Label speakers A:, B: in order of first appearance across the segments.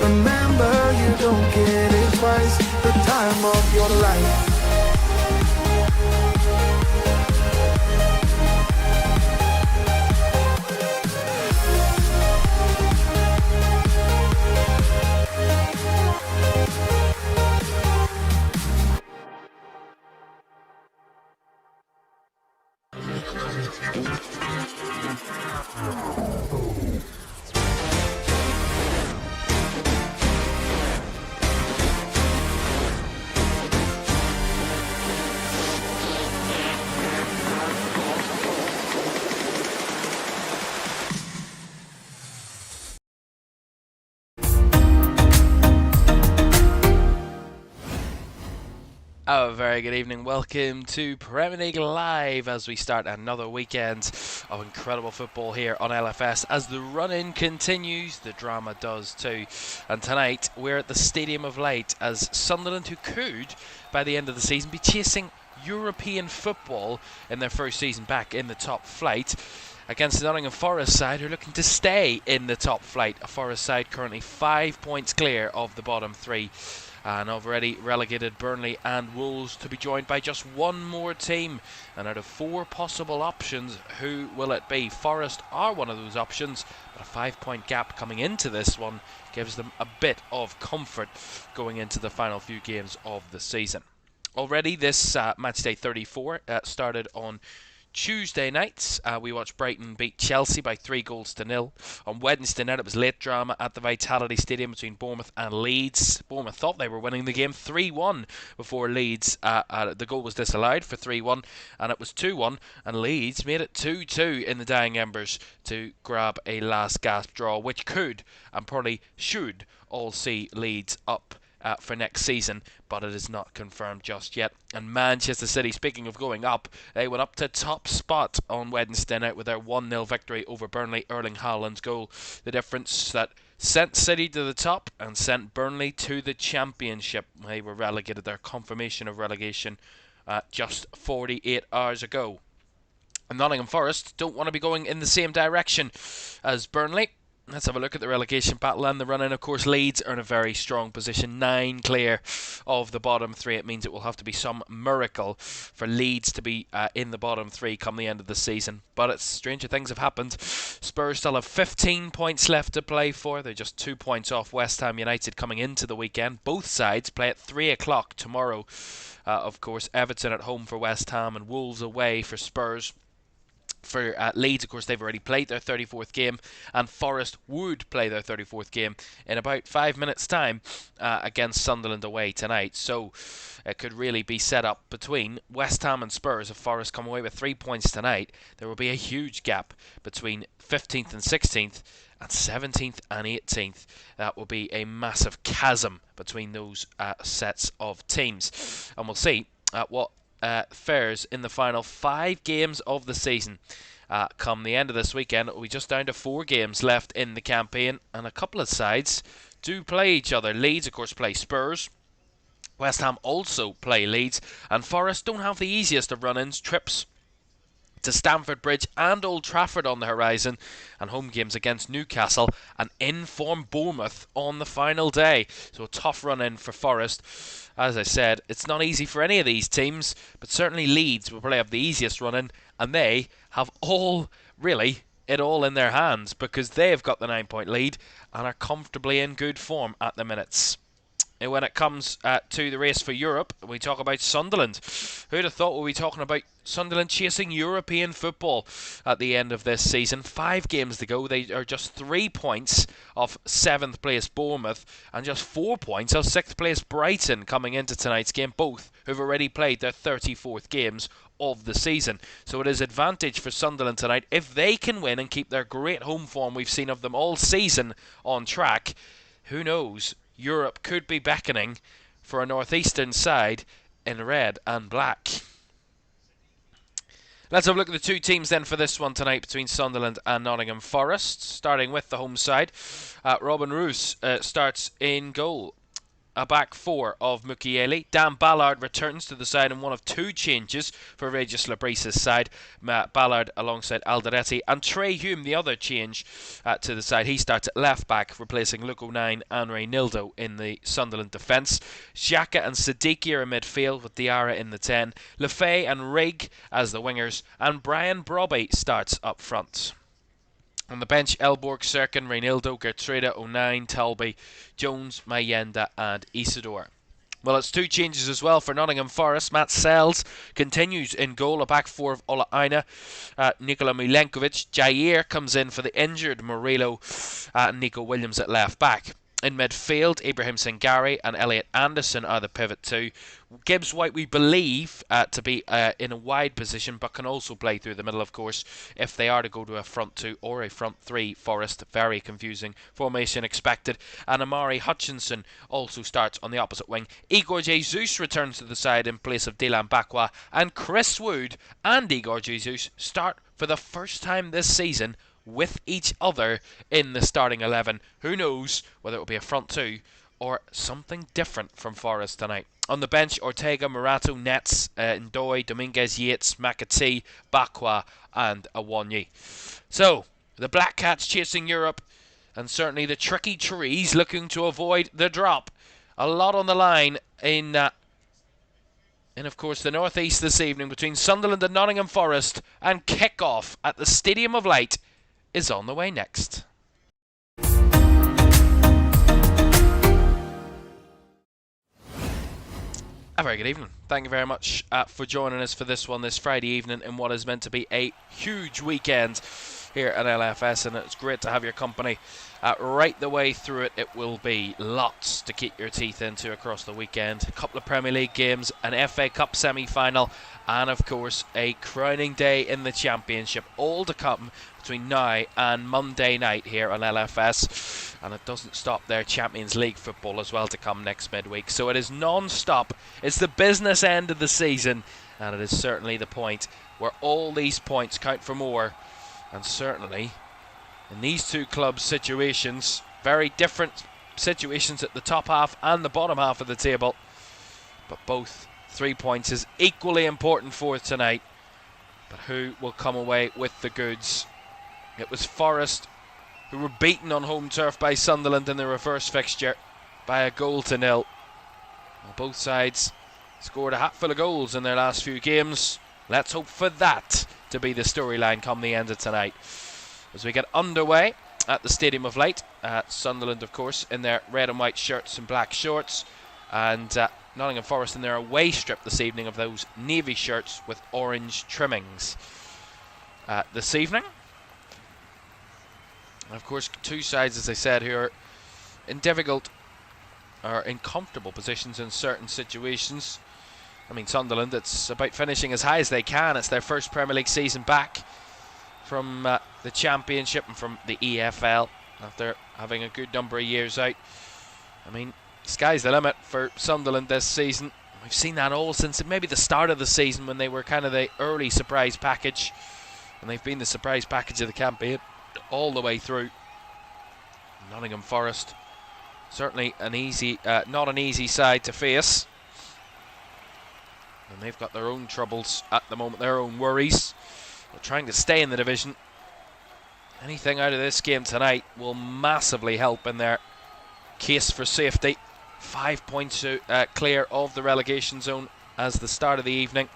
A: Remember, you don't get it twice. The time of your life.
B: A very good evening. Welcome to Premier League Live as we start another weekend of incredible football here on LFS. As the run-in continues, the drama does too. And tonight we're at the Stadium of Light as Sunderland, who could, by the end of the season, be chasing European football in their first season back in the top flight, against the Nottingham Forest side, who are looking to stay in the top flight. A Forest side currently 5 points clear of the bottom three, and already relegated Burnley and Wolves to be joined by just one more team. And out of 4 possible options, who will it be? Forest are one of those options, but a 5-point gap coming into this one gives them a bit of comfort going into the final few games of the season. Already this matchday 34 started on Tuesday nights. We watched Brighton beat Chelsea by 3-0. On Wednesday night it was late drama at the Vitality Stadium between Bournemouth and Leeds. Bournemouth thought they were winning the game 3-1 before Leeds, the goal was disallowed for 3-1 and it was 2-1, and Leeds made it 2-2 in the dying embers to grab a last gasp draw, which could and probably should all see Leeds up for next season, but it is not confirmed just yet. And Manchester City, speaking of going up, they went up to top spot on Wednesday night with their 1-0 victory over Burnley. Erling Haaland's goal, the difference that sent City to the top and sent Burnley to the Championship. They were relegated, their confirmation of relegation just 48 hours ago. And Nottingham Forest don't want to be going in the same direction as Burnley. Let's have a look at the relegation battle and the run-in. Of course, Leeds are in a very strong position, 9 clear of the bottom 3. It means it will have to be some miracle for Leeds to be in the bottom 3 come the end of the season. But stranger things have happened. Spurs still have 15 points left to play for. They're just 2 points off West Ham United coming into the weekend. Both sides play at 3 o'clock tomorrow. Of course, Everton at home for West Ham and Wolves away for Spurs. For Leeds, of course, they've already played their 34th game, and Forest would play their 34th game in about 5 minutes' time against Sunderland away tonight. So it could really be set up between West Ham and Spurs. If Forest come away with 3 points tonight, there will be a huge gap between 15th and 16th and 17th and 18th. That will be a massive chasm between those sets of teams. And we'll see what fares in the final 5 games of the season. Come the end of this weekend, it will be just down to 4 games left in the campaign, and a couple of sides do play each other. Leeds, of course, play Spurs. West Ham also play Leeds, and Forest don't have the easiest of run-ins. Trips to Stamford Bridge and Old Trafford on the horizon, and home games against Newcastle and in-form Bournemouth on the final day. So a tough run-in for Forest. As I said, it's not easy for any of these teams, but certainly Leeds will probably have the easiest run-in, and they have it all in their hands, because they have got the 9-point lead and are comfortably in good form at the minutes. And when it comes to the race for Europe, we talk about Sunderland. Who'd have thought we'd be talking about Sunderland chasing European football at the end of this season? 5 games to go. They are just 3 points off 7th place Bournemouth and just 4 points off 6th place Brighton coming into tonight's game, both who've already played their 34th games of the season. So it is advantage for Sunderland tonight. If they can win and keep their great home form we've seen of them all season on track, who knows? Europe could be beckoning for a northeastern side in red and black. Let's have a look at the 2 teams then for this one tonight between Sunderland and Nottingham Forest. Starting with the home side, Robin Roos starts in goal. a back four of Mukiele. Dan Ballard returns to the side in one of two changes for Regis Labrisse's side. Ballard alongside Alderete, and Trey Hume, the other change to the side. He starts at left back, replacing Luke O'Nien and Reynildo in the Sunderland defence. Xhaka and Siddiqui are in midfield with Diarra in the 10. Lefay and Rigg as the wingers, and Brian Brobby starts up front. On the bench, Elborg, Serkin, Reynildo, Gertrude, O'Nien, Talby, Jones, Mayenda and Isidore. Well, it's two changes as well for Nottingham Forest. Matt Sells continues in goal, a back four of Ola Aina, Nikola Milenkovic. Jair comes in for the injured Murillo, and Nico Williams at left back. In midfield, Ibrahim Sangari and Elliot Anderson are the pivot two. Gibbs White, we believe, to be in a wide position, but can also play through the middle, of course, if they are to go to a front two or a front three. Forest, very confusing formation expected. And Amari Hutchinson also starts on the opposite wing. Igor Jesus returns to the side in place of Dylan Bakwa, and Chris Wood and Igor Jesus start for the first time this season with each other in the starting 11. Who knows whether it will be a front two or something different from Forest tonight. On the bench, Ortega, Murato, Nets, Ndoye, Dominguez, Yates, McAtee, Bakwa and Awonyi. So, the Black Cats chasing Europe, and certainly the tricky trees looking to avoid the drop. A lot on the line in of course the northeast this evening between Sunderland and Nottingham Forest, and kick-off at the Stadium of Light is on the way next. A very good evening. Thank you very much for joining us for this one this Friday evening in what is meant to be a huge weekend here at LFS, and it's great to have your company right the way through it. It will be lots to keep your teeth into across the weekend. A couple of Premier League games, an FA Cup semi-final, and of course a crowning day in the Championship, all to come between now and Monday night here on LFS. And it doesn't stop there, Champions League football as well to come next midweek. So it is non-stop. It's the business end of the season, and it is certainly the point where all these points count for more. And certainly in these two clubs' situations, very different situations at the top half and the bottom half of the table, but both 3 points is equally important for tonight. But who will come away with the goods? It was Forest who were beaten on home turf by Sunderland in the reverse fixture by a 1-0. Well, both sides scored a hatful of goals in their last few games. Let's hope for that to be the storyline come the end of tonight. As we get underway at the Stadium of Light, Sunderland, of course, in their red and white shirts and black shorts, and Nottingham Forest in their away strip this evening of those navy shirts with orange trimmings. This evening, and of course, two sides, as I said, who are in difficult or in comfortable positions in certain situations. I mean, Sunderland, it's about finishing as high as they can. It's their first Premier League season back from the Championship and from the EFL after having a good number of years out. I mean, sky's the limit for Sunderland this season. We've seen that all since maybe the start of the season when they were kind of the early surprise package, and they've been the surprise package of the campaign all the way through. Nottingham Forest, certainly not an easy side to face, and they've got their own troubles at the moment, their own worries. They're trying to stay in the division. Anything out of this game tonight will massively help in their case for safety. 5 points clear of the relegation zone as the start of the evening,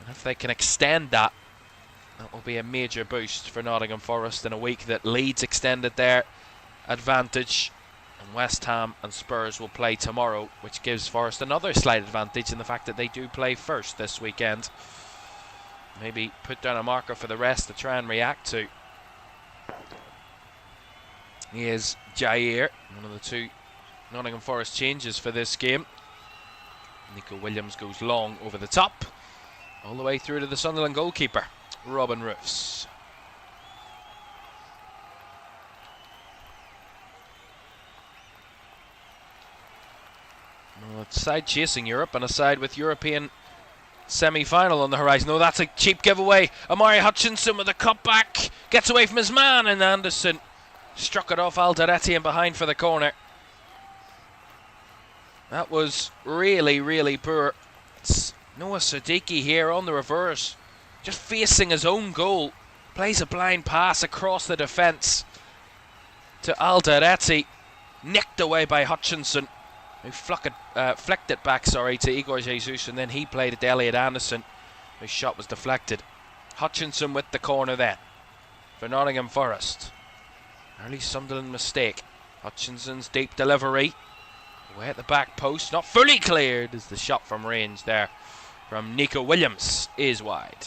B: and if they can extend that, that will be a major boost for Nottingham Forest in a week that Leeds extended their advantage, and West Ham and Spurs will play tomorrow, which gives Forest another slight advantage in the fact that they do play first this weekend. Maybe put down a marker for the rest to try and react to. Here's Jair, one of the two Nottingham Forest changes for this game. Nico Williams goes long over the top, all the way through to the Sunderland goalkeeper, Robin Roofs. Well, a side chasing Europe and a side with European semi-final on the horizon. Oh, that's a cheap giveaway. Amari Hutchinson with a cutback, gets away from his man, and Anderson struck it off Alderete and behind for the corner. That was really, really poor. It's Noah Siddiqui here on the reverse, just facing his own goal. Plays a blind pass across the defence to Alderete, nicked away by Hutchinson, who flicked it back to Igor Jesus, and then he played it to Elliot Anderson, whose shot was deflected. Hutchinson with the corner then for Nottingham Forest. Early Sunderland mistake. Hutchinson's deep delivery away at the back post, not fully cleared as the shot from range there from Nico Williams is wide.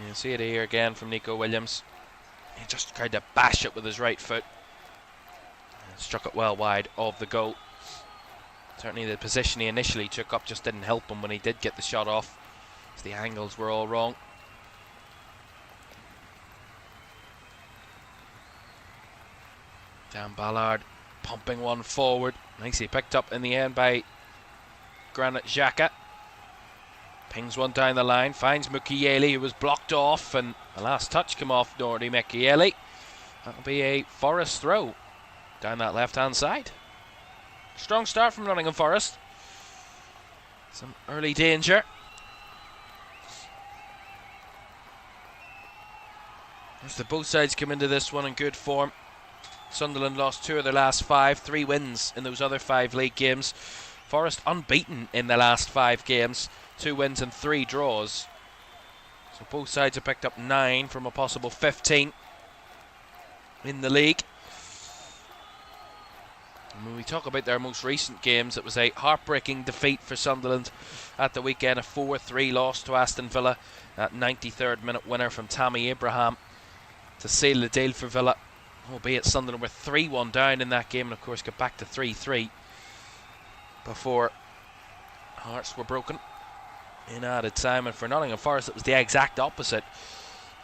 B: You see it here again from Nico Williams. He just tried to bash it with his right foot and struck it well wide of the goal. Certainly the position he initially took up just didn't help him when he did get the shot off, as the angles were all wrong. Dan Ballard pumping one forward. Nicely picked up in the end by Granit Xhaka. Pings one down the line, finds Mukiele, who was blocked off, and the last touch came off Nordi Mukiele. That'll be a Forest throw down that left-hand side. Strong start from Nottingham Forest. Some early danger. As both sides come into this one in good form. Sunderland lost 2 of their last 5, 3 wins in those other 5 league games. Forest unbeaten in the last 5 games, 2 wins and 3 draws. So both sides have picked up 9 from a possible 15 in the league. And when we talk about their most recent games, it was a heartbreaking defeat for Sunderland at the weekend, a 4-3 loss to Aston Villa. That 93rd minute winner from Tammy Abraham to seal the deal for Villa. Albeit Sunderland were 3-1 down in that game and of course got back to 3-3 before hearts were broken in added time. And for Nottingham Forest it was the exact opposite.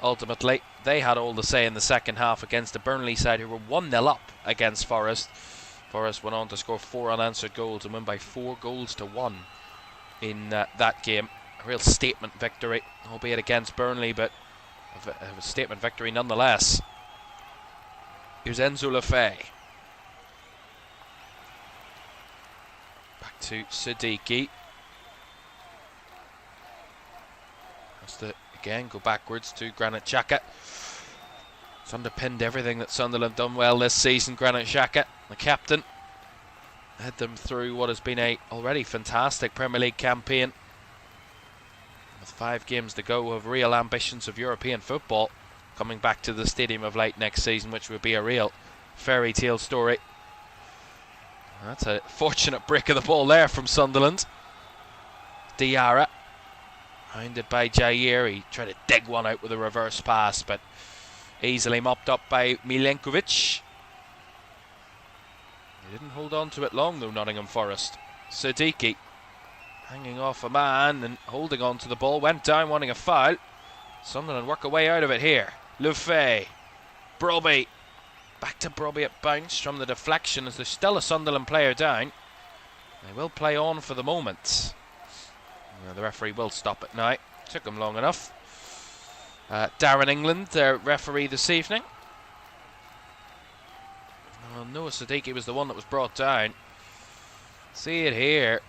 B: Ultimately they had all the say in the second half against the Burnley side, who were 1-0 up against Forest. Forest went on to score 4 unanswered goals and win by 4-1 in that game. A real statement victory, albeit against Burnley, but a statement victory nonetheless. Here's Enzo Lefebvre. Back to Siddiqui. Has to again go backwards to Granit Xhaka. It's underpinned everything that Sunderland have done well this season. Granit Xhaka, the captain, led them through what has been a already fantastic Premier League campaign. With 5 games to go, of real ambitions of European football. Coming back to the Stadium of Light next season, which would be a real fairy tale story. That's a fortunate break of the ball there from Sunderland. Diarra, hounded by Jair. He tried to dig one out with a reverse pass, but easily mopped up by Milenkovic. He didn't hold on to it long though, Nottingham Forest. Siddiqui hanging off a man and holding on to the ball, went down wanting a foul. Sunderland work a way out of it here. Lefebvre, Brobbey, back to Brobbey at bounce from the deflection as there's still a Sunderland player down. They will play on for the moment. The referee will stop it now. Took him long enough. Darren England, their referee this evening. Well, Noah Siddiqui was the one that was brought down. See it here.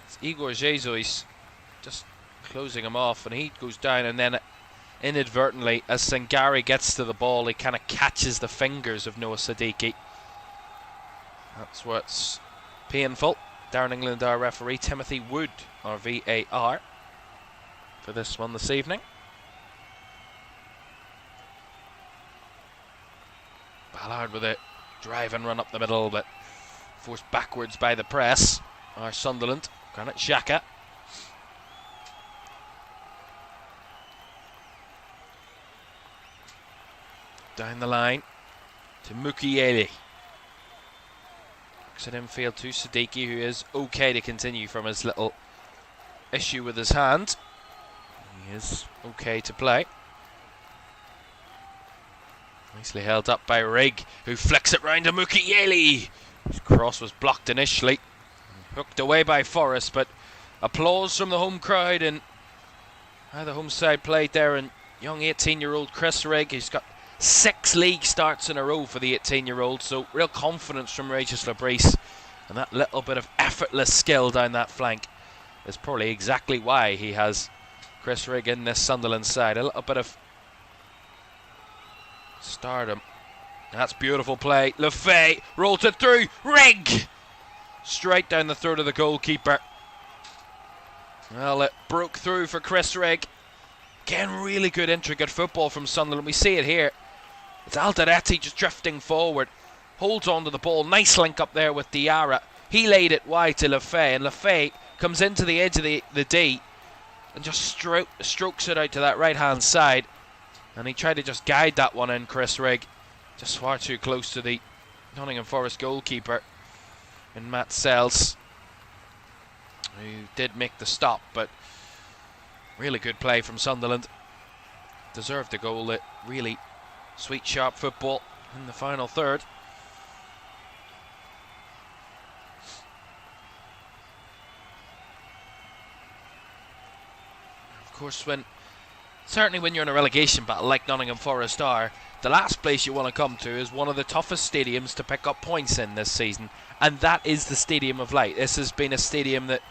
B: It's Igor Jesus just closing him off, and he goes down, and then inadvertently, as Sangari gets to the ball, he kind of catches the fingers of Noah Siddiqui. That's what's painful. Darren England, our referee. Timothy Wood, our VAR, for this one this evening. Ballard with a drive and run up the middle, but forced backwards by the press. Our Sunderland. Granit Xhaka. Down the line to Mukiele. Looks at infield to Siddiqui, who is okay to continue from his little issue with his hand. He is okay to play. Nicely held up by Rigg, who flicks it round to Mukiele. His cross was blocked initially, hooked away by Forest, but applause from the home crowd and how the home side played there. And young 18-year-old Chris Rigg, he's got 6 league starts in a row for the 18-year-old, so real confidence from Regis Labrice, and that little bit of effortless skill down that flank is probably exactly why he has Chris Rigg in this Sunderland side. A little bit of stardom. That's beautiful play. Lefay rolls it through. Rigg! Straight down the throat of the goalkeeper. Well, it broke through for Chris Rigg. Again, really good intricate football from Sunderland. We see it here. It's Alderete just drifting forward. Holds on to the ball. Nice link up there with Diarra. He laid it wide to Lefay, and Lefay comes into the edge of the D and just strokes it out to that right-hand side. And he tried to just guide that one in, Chris Rigg. Just far too close to the Nottingham Forest goalkeeper in Matt Sells, who did make the stop, but really good play from Sunderland. Deserved the goal. It really sweet, sharp football in the final third. Of course, certainly when you're in a relegation battle like Nottingham Forest are, the last place you want to come to is one of the toughest stadiums to pick up points in this season, and that is the Stadium of Light. This has been a stadium that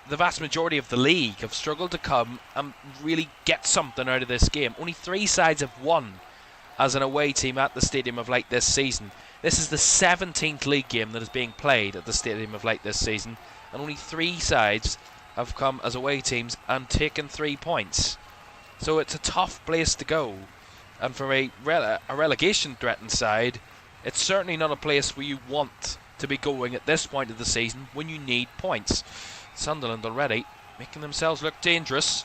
B: the vast majority of the league have struggled to come and really get something out of this game. Only 3 sides have won as an away team at the Stadium of Light this season. This is the 17th league game that is being played at the Stadium of Light this season, and only 3 sides have come as away teams and taken 3 points. So it's a tough place to go. And for a relegation threatened side, it's certainly not a place where you want to be going at this point of the season when you need points. Sunderland already making themselves look dangerous.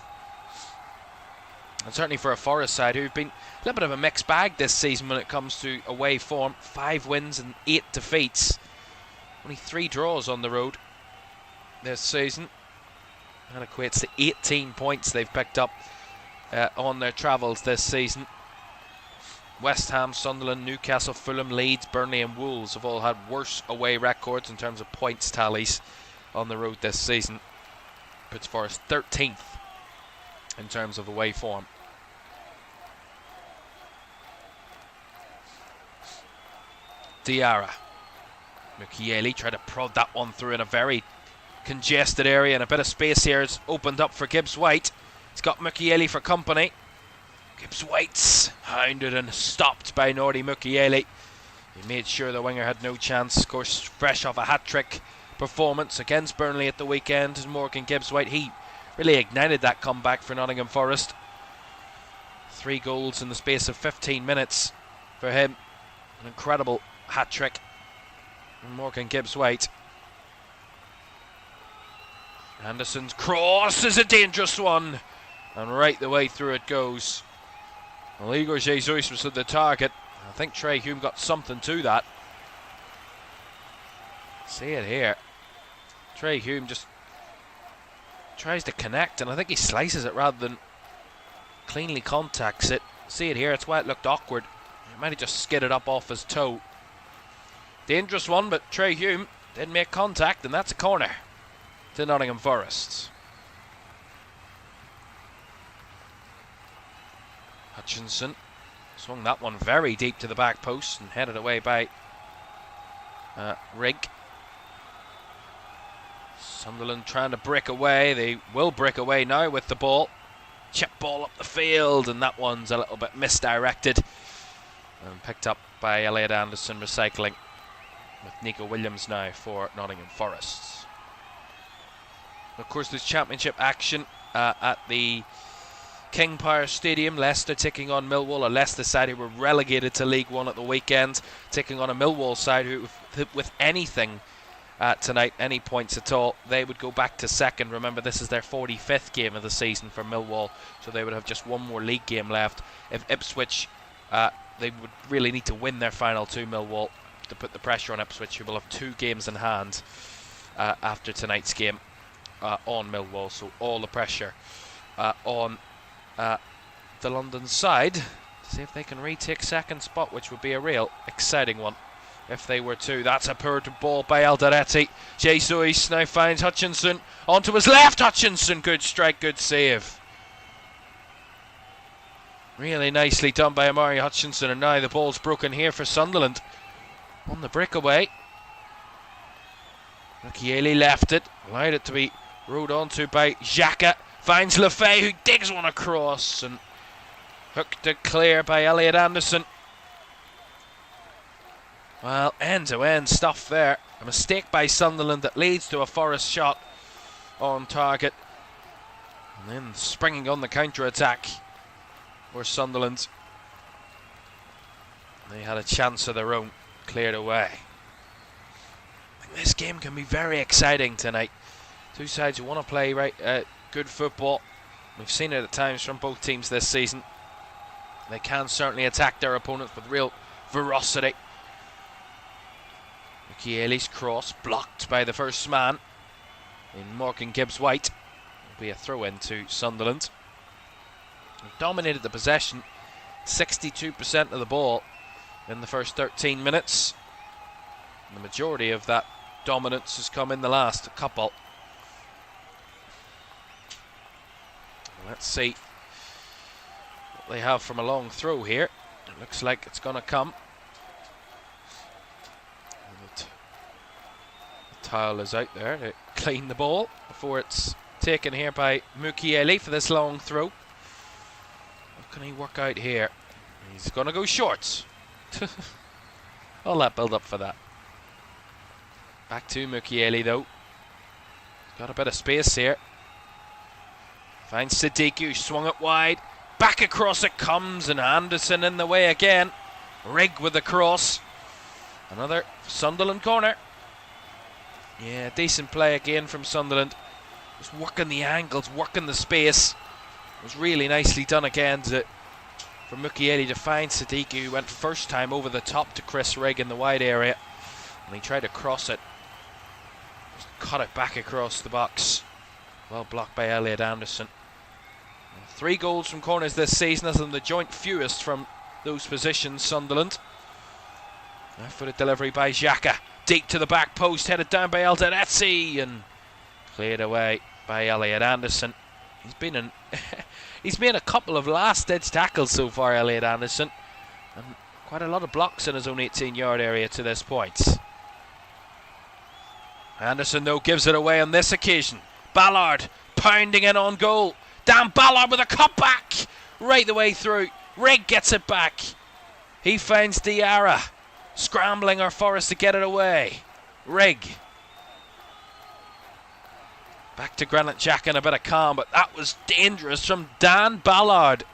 B: And certainly for a Forest side who've been a little bit of a mixed bag this season when it comes to away form. 5 wins and 8 defeats. Only 3 draws on the road this season. That equates to 18 points they've picked up on their travels this season. West Ham, Sunderland, Newcastle, Fulham, Leeds, Burnley and Wolves have all had worse away records in terms of points tallies on the road this season. Puts Forest 13th in terms of away form. Diarra. Mukiele tried to prod that one through in a very congested area, and a bit of space here is opened up for Gibbs White. He's got Mukiele for company. Gibbs White's hounded and stopped by Nordi Mukiele. He made sure the winger had no chance. Of course, fresh off a hat-trick performance against Burnley at the weekend. Morgan Gibbs White, he really ignited that comeback for Nottingham Forest. 3 goals in the space of 15 minutes for him. An incredible hat-trick. Morgan Gibbs White. Anderson's cross is a dangerous one, and right the way through it goes. Well, Igor Jesus was at the target. I think Trey Hume got something to that. See it here. Trey Hume just tries to connect, and I think he slices it rather than cleanly contacts it. See it here, it's why it looked awkward. He might have just skidded up off his toe. Dangerous one, but Trey Hume did make contact, and that's a corner to Nottingham Forest. Hutchinson swung that one very deep to the back post and headed away by Rigg. Sunderland trying to break away. They will break away now with the ball. Chip ball up the field, and that one's a little bit misdirected and picked up by Elliot Anderson recycling, with Nico Williams now for Nottingham Forest. Of course, there's championship action at the King Power Stadium. Leicester taking on Millwall, a Leicester side who were relegated to League One at the weekend, taking on a Millwall side who, with anything tonight, any points at all, they would go back to second. Remember, this is their 45th game of the season for Millwall, so they would have just one more league game left. If Ipswich, they would really need to win their final 2, Millwall, to put the pressure on Ipswich, who will have 2 games in hand after tonight's game on Millwall. So all the pressure on the London side to see if they can retake second spot, which would be a real exciting one if they were to. That's a poor ball by Alderete. Jesus now finds Hutchinson onto his left. Hutchinson, good strike, good save. Really nicely done by Amari Hutchinson, and now the ball's broken here for Sunderland. On the breakaway. Mukiele left it, allowed it to be rode onto by Xhaka. Finds Lefay, who digs one across, and hooked it clear by Elliot Anderson. Well, end-to-end stuff there. A mistake by Sunderland that leads to a Forest shot on target. And then springing on the counter-attack for Sunderland. They had a chance of their own, cleared away. I think this game can be very exciting tonight. Two sides who want to play good football. We've seen it at times from both teams this season. They can certainly attack their opponents with real ferocity. Mukiele's cross blocked by the first man in Morgan Gibbs-White. Will be a throw-in to Sunderland. They've dominated the possession, 62% of the ball in the first 13 minutes. And the majority of that dominance has come in the last couple. Let's see what they have from a long throw here. It looks like it's going to come. The towel is out there to clean the ball before it's taken here by Mukiele for this long throw. What can he work out here? He's going to go short. All that build up for that. Back to Mukiele though. Got a bit of space here. Finds Sadiku, swung it wide. Back across it comes, and Anderson in the way again. Rigg with the cross. Another Sunderland corner. Yeah, decent play again from Sunderland. Just working the angles, working the space. It was really nicely done again for Mukiele to find Sadiku, who went first time over the top to Chris Rigg in the wide area. And he tried to cross it. Just cut it back across the box. Well blocked by Elliot Anderson. 3 goals from corners this season, as in the joint fewest from those positions, Sunderland. Left-footed delivery by Xhaka. Deep to the back post, headed down by Eldenetzi, and cleared away by Elliot Anderson. He's made a couple of last-ditch tackles so far, Elliot Anderson, and quite a lot of blocks in his own 18-yard area to this point. Anderson, though, gives it away on this occasion. Ballard pounding in on goal. Dan Ballard with a cutback right the way through. Rigg gets it back. He finds Diarra. Scrambling our Forest to get it away. Rigg. Back to Granit Xhaka in a bit of calm, but that was dangerous from Dan Ballard.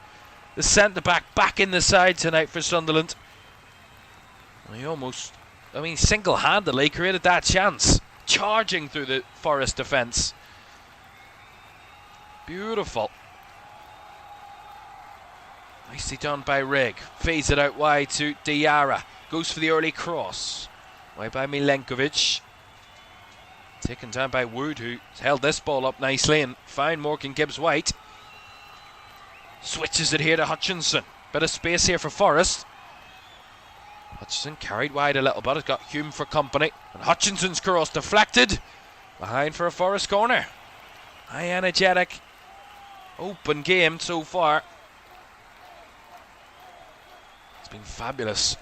B: The centre-back back in the side tonight for Sunderland. He almost, single-handedly created that chance. Charging through the Forest defence. Beautiful. Nicely done by Rigg. Feeds it out wide to Diarra. Goes for the early cross. Wide by Milenkovic. Taken down by Wood, who held this ball up nicely and found Morgan Gibbs-White. Switches it here to Hutchinson. Bit of space here for Forest. Hutchinson carried wide a little bit. Has got Hume for company. And Hutchinson's cross deflected. Behind for a Forest corner. High energetic. Open game so far. It's been fabulous.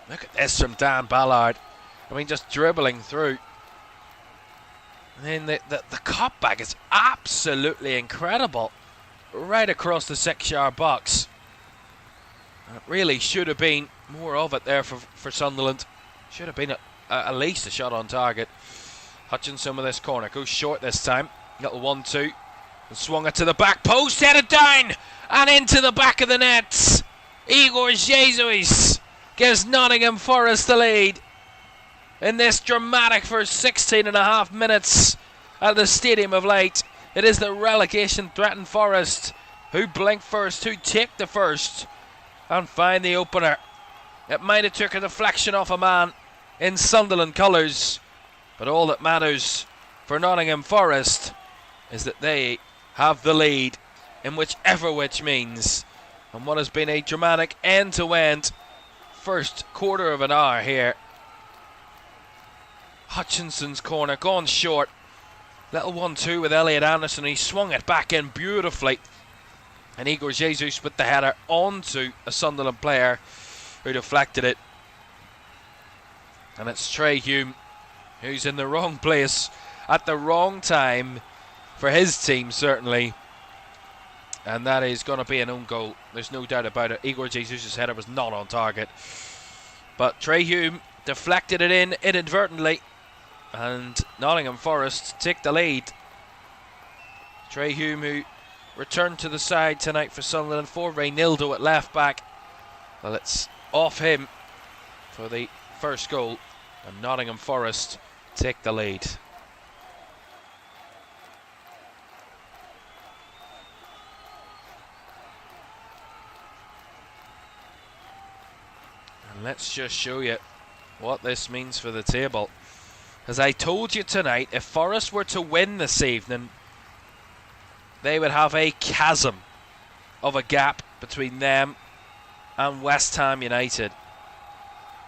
B: Look at this from Dan Ballard. Just dribbling through. And then the cutback is absolutely incredible. Right across the 6-yard box. It really should have been more of it there for Sunderland. Should have been at least a shot on target. Hutchinson with this corner. Goes short this time. Little 1-2. And swung it to the back post. Headed down. And into the back of the nets. Igor Jesus gives Nottingham Forest the lead. In this dramatic first 16 and a half minutes at the Stadium of Light. It is the relegation-threatened Forest who blink first, who take the first and find the opener. It might have took a deflection off a man in Sunderland colours, but all that matters for Nottingham Forest is that they have the lead in whichever which means. And what has been a dramatic end-to-end first quarter of an hour here. Hutchinson's corner gone short. Little 1-2 with Elliot Anderson. He swung it back in beautifully. And Igor Jesus with the header onto a Sunderland player who deflected it. And it's Trey Hume who's in the wrong place at the wrong time for his team, certainly. And that is going to be an own goal. There's no doubt about it. Igor Jesus' header was not on target. But Trey Hume deflected it in inadvertently. And Nottingham Forest take the lead. Trey Hume, who returned to the side tonight for Sunderland, for Reynildo at left back. Well, it's off him for the first goal. And Nottingham Forest take the lead. And let's just show you what this means for the table. As I told you tonight, if Forest were to win this evening, they would have a chasm of a gap between them and West Ham United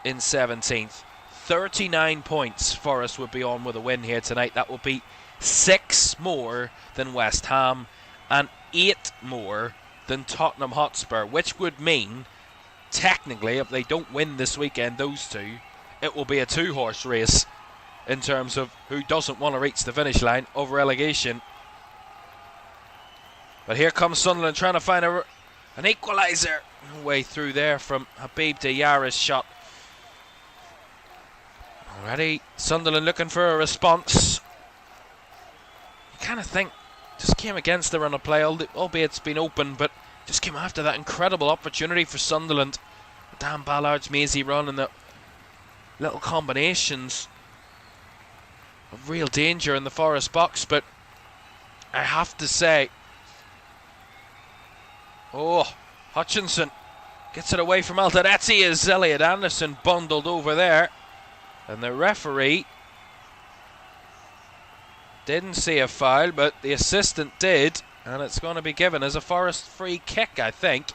B: in 17th. 39 points Forest would be on with a win here tonight. That will be 6 more than West Ham and 8 more than Tottenham Hotspur, which would mean, technically, if they don't win this weekend, those two, it will be a 2-horse race in terms of who doesn't want to reach the finish line of relegation. But here comes Sunderland trying to find an equaliser. No way through there from Habib Diarra's shot. Already Sunderland looking for a response. You kind of think just came against the run of play, albeit it's been open, but just came after that incredible opportunity for Sunderland. Dan Ballard's mazy run and the little combinations of real danger in the Forest box. But I have to say, Hutchinson gets it away from Alderete as Elliot Anderson bundled over there. And the referee didn't see a foul, but the assistant did. And it's going to be given as a Forest free kick, I think.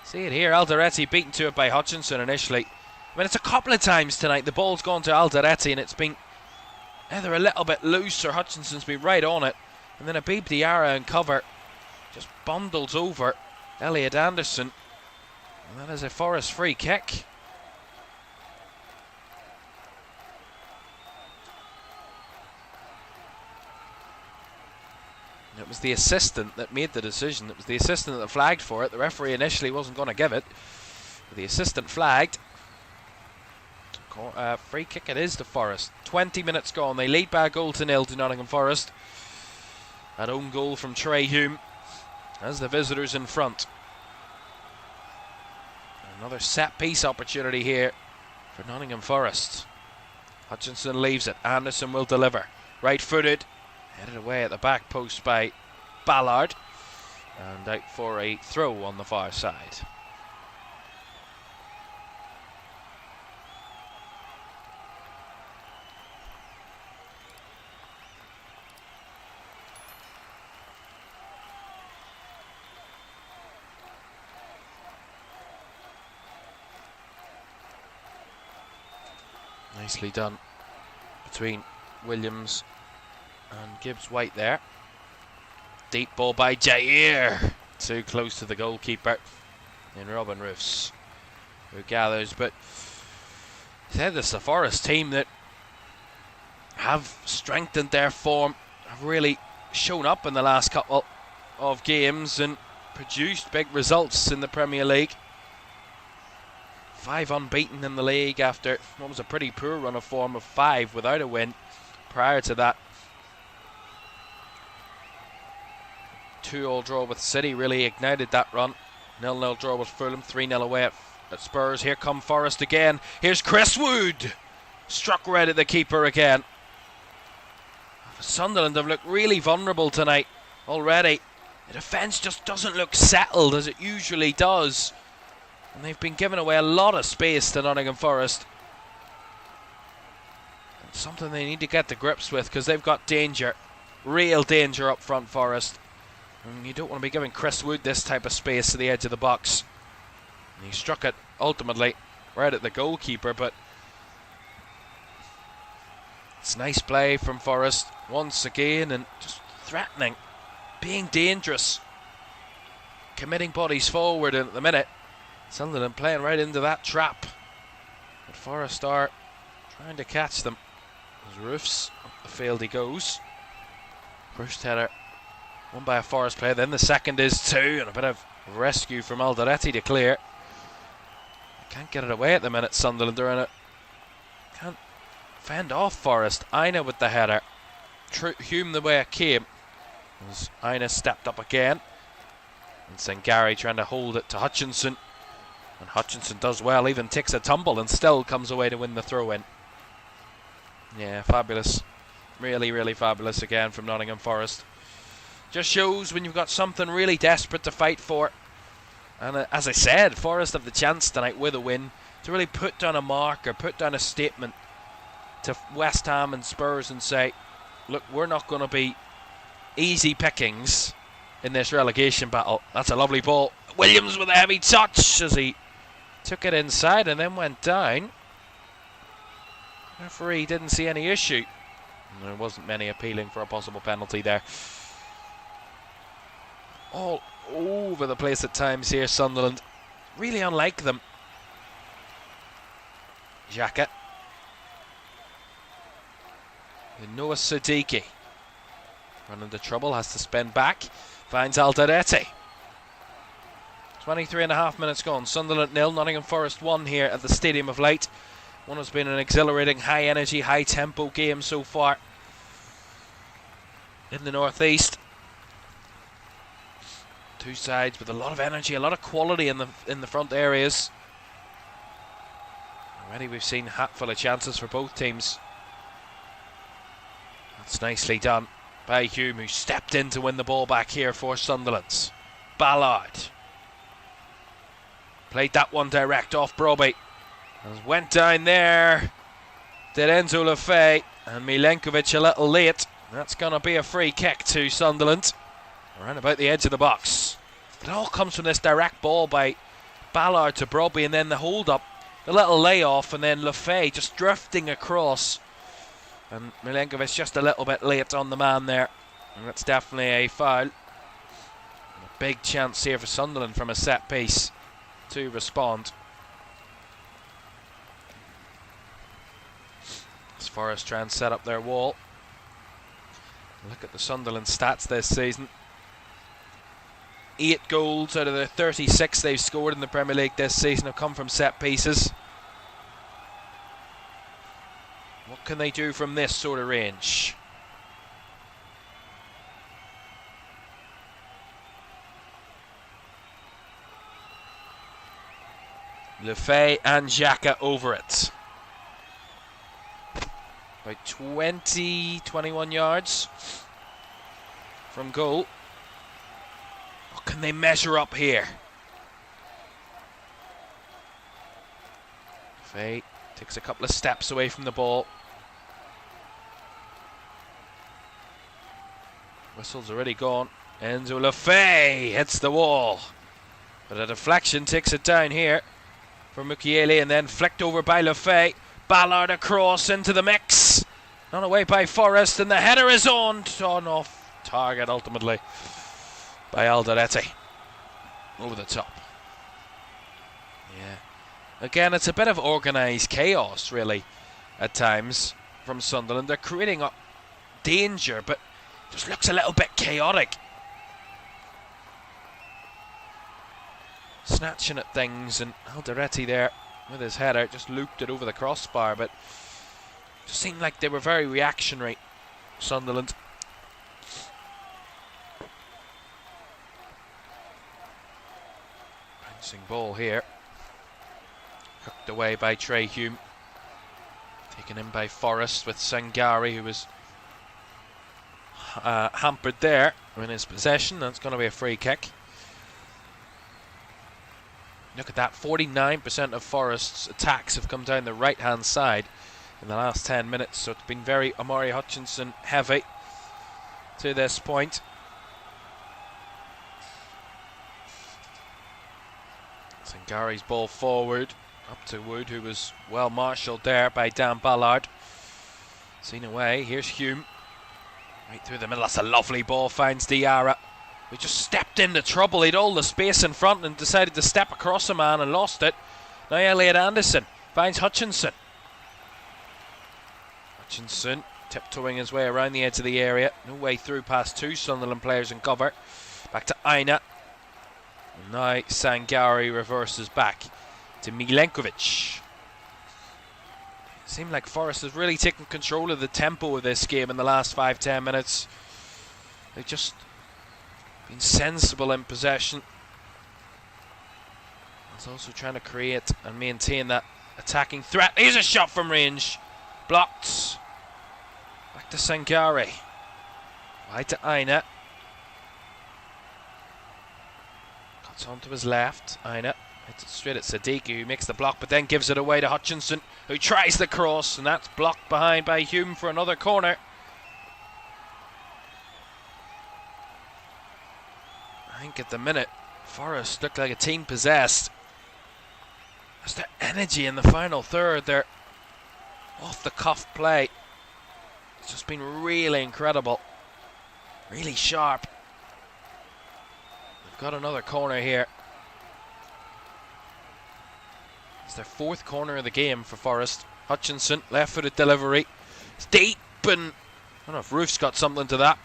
B: See it here, Alderete beaten to it by Hutchinson initially. I mean, it's a couple of times tonight the ball's gone to Alderete and it's been either a little bit loose or Hutchinson's been right on it. And then Habib Diarra in cover just bundles over Elliot Anderson. And that is a Forest free kick. It was the assistant that made the decision. It was the assistant that flagged for it. The referee initially wasn't going to give it. The assistant flagged. Free kick it is to Forest. 20 minutes gone. They lead by a goal to nil to Nottingham Forest. An own goal from Trey Hume as the visitors in front. Another set piece opportunity here for Nottingham Forest. Hutchinson leaves it. Anderson will deliver. Right footed. Headed away at the back post by Ballard. And out for a throw on the far side. Nicely done between Williams and Gibbs-White there. Deep ball by Jair. Too close to the goalkeeper in Robin Roofs, who gathers. But said this is a Forest team that have strengthened their form, have really shown up in the last couple of games and produced big results in the Premier League. 5 unbeaten in the league after what was a pretty poor run of form of 5 without a win prior to that. 2-2 draw with City really ignited that run. 0-0 draw with Fulham, 3-0 away at Spurs. Here come Forest again. Here's Chris Wood. Struck right at the keeper again. Sunderland have looked really vulnerable tonight already. The defence just doesn't look settled as it usually does. And they've been giving away a lot of space to Nottingham Forest. It's something they need to get to grips with because they've got danger. Real danger up front, Forest. And you don't want to be giving Chris Wood this type of space to the edge of the box. And he struck it ultimately right at the goalkeeper, but it's nice play from Forest once again and just threatening, being dangerous. committing bodies forward, and at the minute Sunderland playing right into that trap. But Forest are trying to catch them. As Roofs up the field he goes. First header won by a Forest player, then the second is two, and a bit of rescue from Alderete to clear. Can't get it away at the minute, Sunderland. They're in it. Can't fend off Forest. Aina with the header. Hume the way it came. As Aina stepped up again. And Sengari trying to hold it to Hutchinson. And Hutchinson does well, even takes a tumble and still comes away to win the throw-in. Yeah, fabulous. Really, really fabulous again from Nottingham Forest. Just shows when you've got something really desperate to fight for. And as I said, Forest have the chance tonight with a win to really put down a mark or put down a statement to West Ham and Spurs and say, look, we're not going to be easy pickings in this relegation battle. That's a lovely ball. Williams with a heavy touch as he took it inside and then went down. The referee didn't see any issue. There wasn't many appealing for a possible penalty there. All over the place at times here, Sunderland. Really unlike them. Xhaka. Noah Siddiqui. Run into trouble, has to spin back. Finds Alderete. 23.5 minutes gone. Sunderland 0, Nottingham Forest 1 here at the Stadium of Light. One has been an exhilarating, high energy, high tempo game so far in the northeast. Two sides with a lot of energy, a lot of quality in the front areas. Already we've seen a hatful of chances for both teams. That's nicely done by Hume, who stepped in to win the ball back here for Sunderland. Ballard played that one direct off Brobbey. Went down there. Did Enzo Lefebvre, and Milenkovic a little late. That's going to be a free kick to Sunderland. Around about the edge of the box. It all comes from this direct ball by Ballard to Brobbey, and then the hold up, the little layoff, and then Lefebvre just drifting across. And Milenkovic just a little bit late on the man there. And that's definitely a foul. And a big chance here for Sunderland from a set piece to respond. As Forest try and set up their wall. Look at the Sunderland stats this season. 8 goals out of the 36 they've scored in the Premier League this season have come from set pieces. What can they do from this sort of range? Lefebvre and Xhaka over it. About 21 yards from goal. What can they measure up here? Lefebvre takes a couple of steps away from the ball. Whistle's already gone. Enzo Lefebvre hits the wall. But a deflection takes it down here for Mukiele, and then flicked over by Lefebvre. Ballard across into the mix. Not away by Forest, and the header is on off target ultimately by Alderete. Over the top. Yeah. Again, it's a bit of organised chaos really at times from Sunderland. They're creating up danger, but just looks a little bit chaotic. Snatching at things, and Alderete there with his header just looped it over the crossbar, but just seemed like they were very reactionary, Sunderland. Bouncing ball here. Hooked away by Trey Hume. Taken in by Forest with Sangari, who was hampered there in his possession. That's going to be a free kick. Look at that, 49% of Forest's attacks have come down the right-hand side in the last 10 minutes, so it's been very Omari Hutchinson heavy to this point. Sangari's ball forward, up to Wood, who was well marshalled there by Dan Ballard. Seen away, here's Hume. Right through the middle, that's a lovely ball, finds Diarra. He just stepped into trouble. He'd all the space in front and decided to step across a man and lost it. Now Elliot Anderson finds Hutchinson. Hutchinson tiptoeing his way around the edge of the area. No way through past two Sunderland players in cover. Back to Aina. And now Sangari reverses back to Milenkovic. It seemed like Forest has really taken control of the tempo of this game in the last 5-10 minutes. They've just been sensible in possession. He's also trying to create and maintain that attacking threat. Here's a shot from range. Blocked. Back to Sangari. Wide to Aina. Cuts onto his left. Aina hits it straight at Siddiqui, who makes the block but then gives it away to Hutchinson, who tries the cross, and that's blocked behind by Hume for another corner. I think at the minute Forest looked like a team possessed. There's their energy in the final third, their off the cuff play. It's just been really incredible, really sharp. They've got another corner here. It's their fourth corner of the game for Forest. Hutchinson, left-footed delivery. It's deep, and I don't know if Roof's got something to that,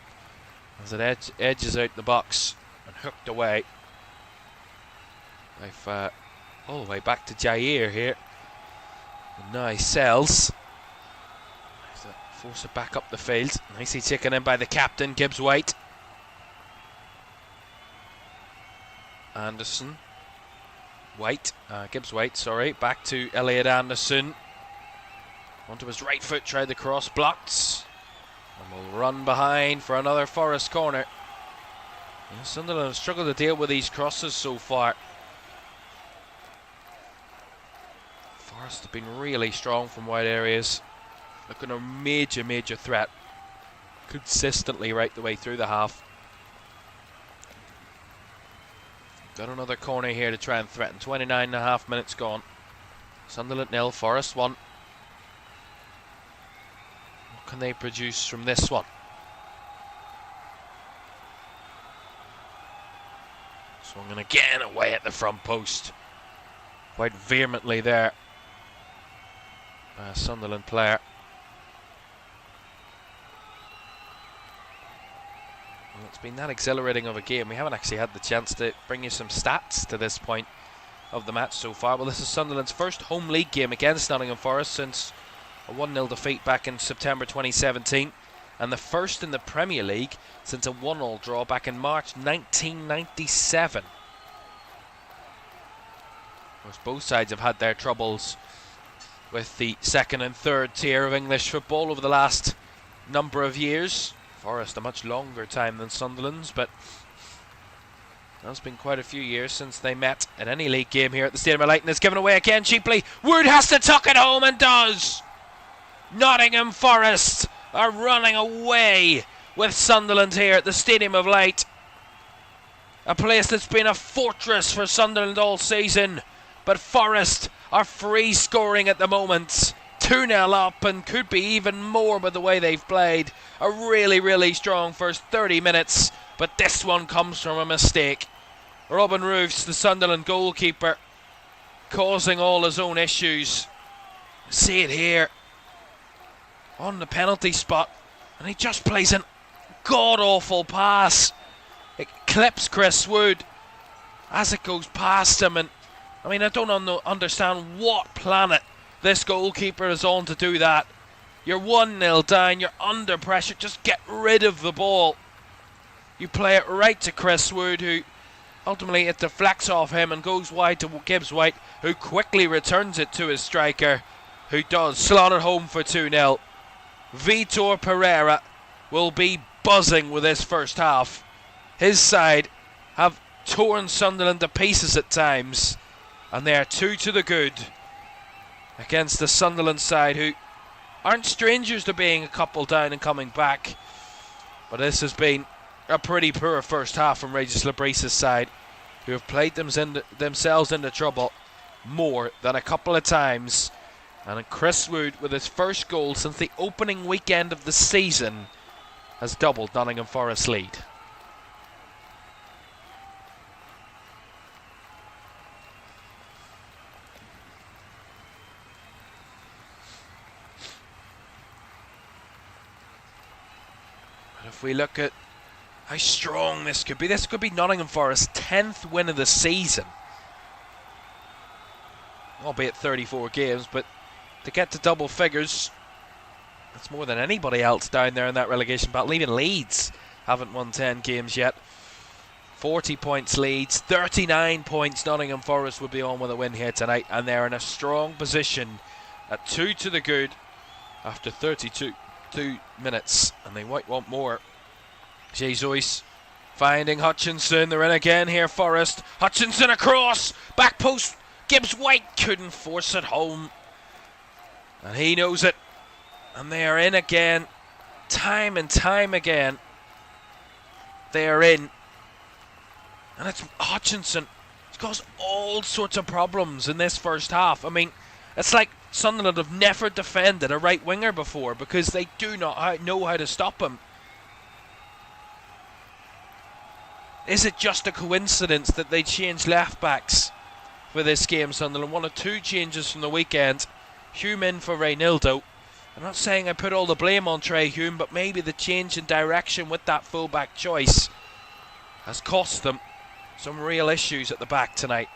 B: as it edges out the box and hooked away. They've all the way back to Jair here. And now he sells. Force it back up the field. Nicely taken in by the captain, Gibbs White. Anderson. Gibbs White, sorry. Back to Elliot Anderson. Onto his right foot, tried the cross, blocked. And will run behind for another Forest corner. Sunderland have struggled to deal with these crosses so far. Forest have been really strong from wide areas. Looking a major threat consistently right the way through the half. Got another corner here to try and threaten. 29.5 minutes gone. Sunderland 0, Forest 1. What can they produce from this one? Swung again away at the front post. Quite vehemently there by a Sunderland player. Well, it's been that exhilarating of a game. We haven't actually had the chance to bring you some stats to this point of the match so far. Well, this is Sunderland's first home league game against Nottingham Forest since a 1-0 defeat back in September 2017, and the first in the Premier League since a 1-1 draw back in March 1997. Of course, both sides have had their troubles with the second and third tier of English football over the last number of years. Forest a much longer time than Sunderland's, but it's been quite a few years since they met at any league game here at the Stadium of Light, and it's given away again cheaply. Wood has to tuck it home and does. Nottingham Forest are running away with Sunderland here at the Stadium of Light. A place that's been a fortress for Sunderland all season, but Forest are free scoring at the moment. 2-0 up and could be even more by the way they've played. A really strong first 30 minutes, but this one comes from a mistake. Robin Roofs, the Sunderland goalkeeper, causing all his own issues. See it here on the penalty spot, and he just plays an god-awful pass. It clips Chris Wood as it goes past him, and I mean, I don't understand what planet this goalkeeper is on to do that. You're 1-0 down, you're under pressure, just get rid of the ball. You play it right to Chris Wood, who ultimately it deflects off him and goes wide to Gibbs White, who quickly returns it to his striker, who does slot it home for 2-0. Vitor Pereira will be buzzing with this first half. His side have torn Sunderland to pieces at times, and they are 2 to the good against the Sunderland side, who aren't strangers to being a couple down and coming back. But this has been a pretty poor first half from Regis Labrisse's side, who have played themselves into trouble more than a couple of times. And Chris Wood, with his first goal since the opening weekend of the season, has doubled Nottingham Forest's lead. if we look at how strong this could be Nottingham Forest's 10th win of the season. Albeit 34 games, but to get to double figures, that's more than anybody else down there in that relegation battle. Even Leeds haven't won 10 games yet. 40 points Leeds, 39 points Nottingham Forest would be on with a win here tonight, and they're in a strong position at 2 to the good after 32 minutes, and they might want more. Jesus finding Hutchinson, they're in again here, Forest. Hutchinson across, back post, Gibbs White couldn't force it home, and he knows it, and they are in again, time and time again. They are in. And it's Hutchinson. He's caused all sorts of problems in this first half. I mean, it's like Sunderland have never defended a right winger before because they do not know how to stop him. Is it just a coincidence that they changed left backs for this game, Sunderland? One of 2 changes from the weekend. Hume in for Reynildo. I'm not saying I put all the blame on Trey Hume, but maybe the change in direction with that full-back choice has cost them some real issues at the back tonight.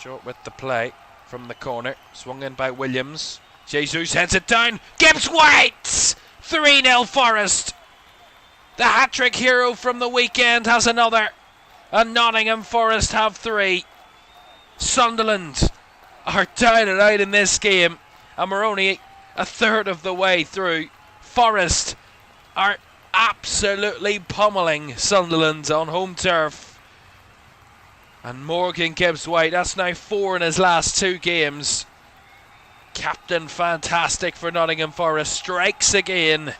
B: Short with the play from the corner. Swung in by Williams. Jesus heads it down. Gibbs White! 3-0 Forest. The hat-trick hero from the weekend has another. And Nottingham Forest have 3. Sunderland are down and out in this game, and we're only a third of the way through. Forest are absolutely pummeling Sunderland on home turf. And Morgan Gibbs White, that's now 4 in his last 2 games. Captain fantastic for Nottingham Forest, strikes again.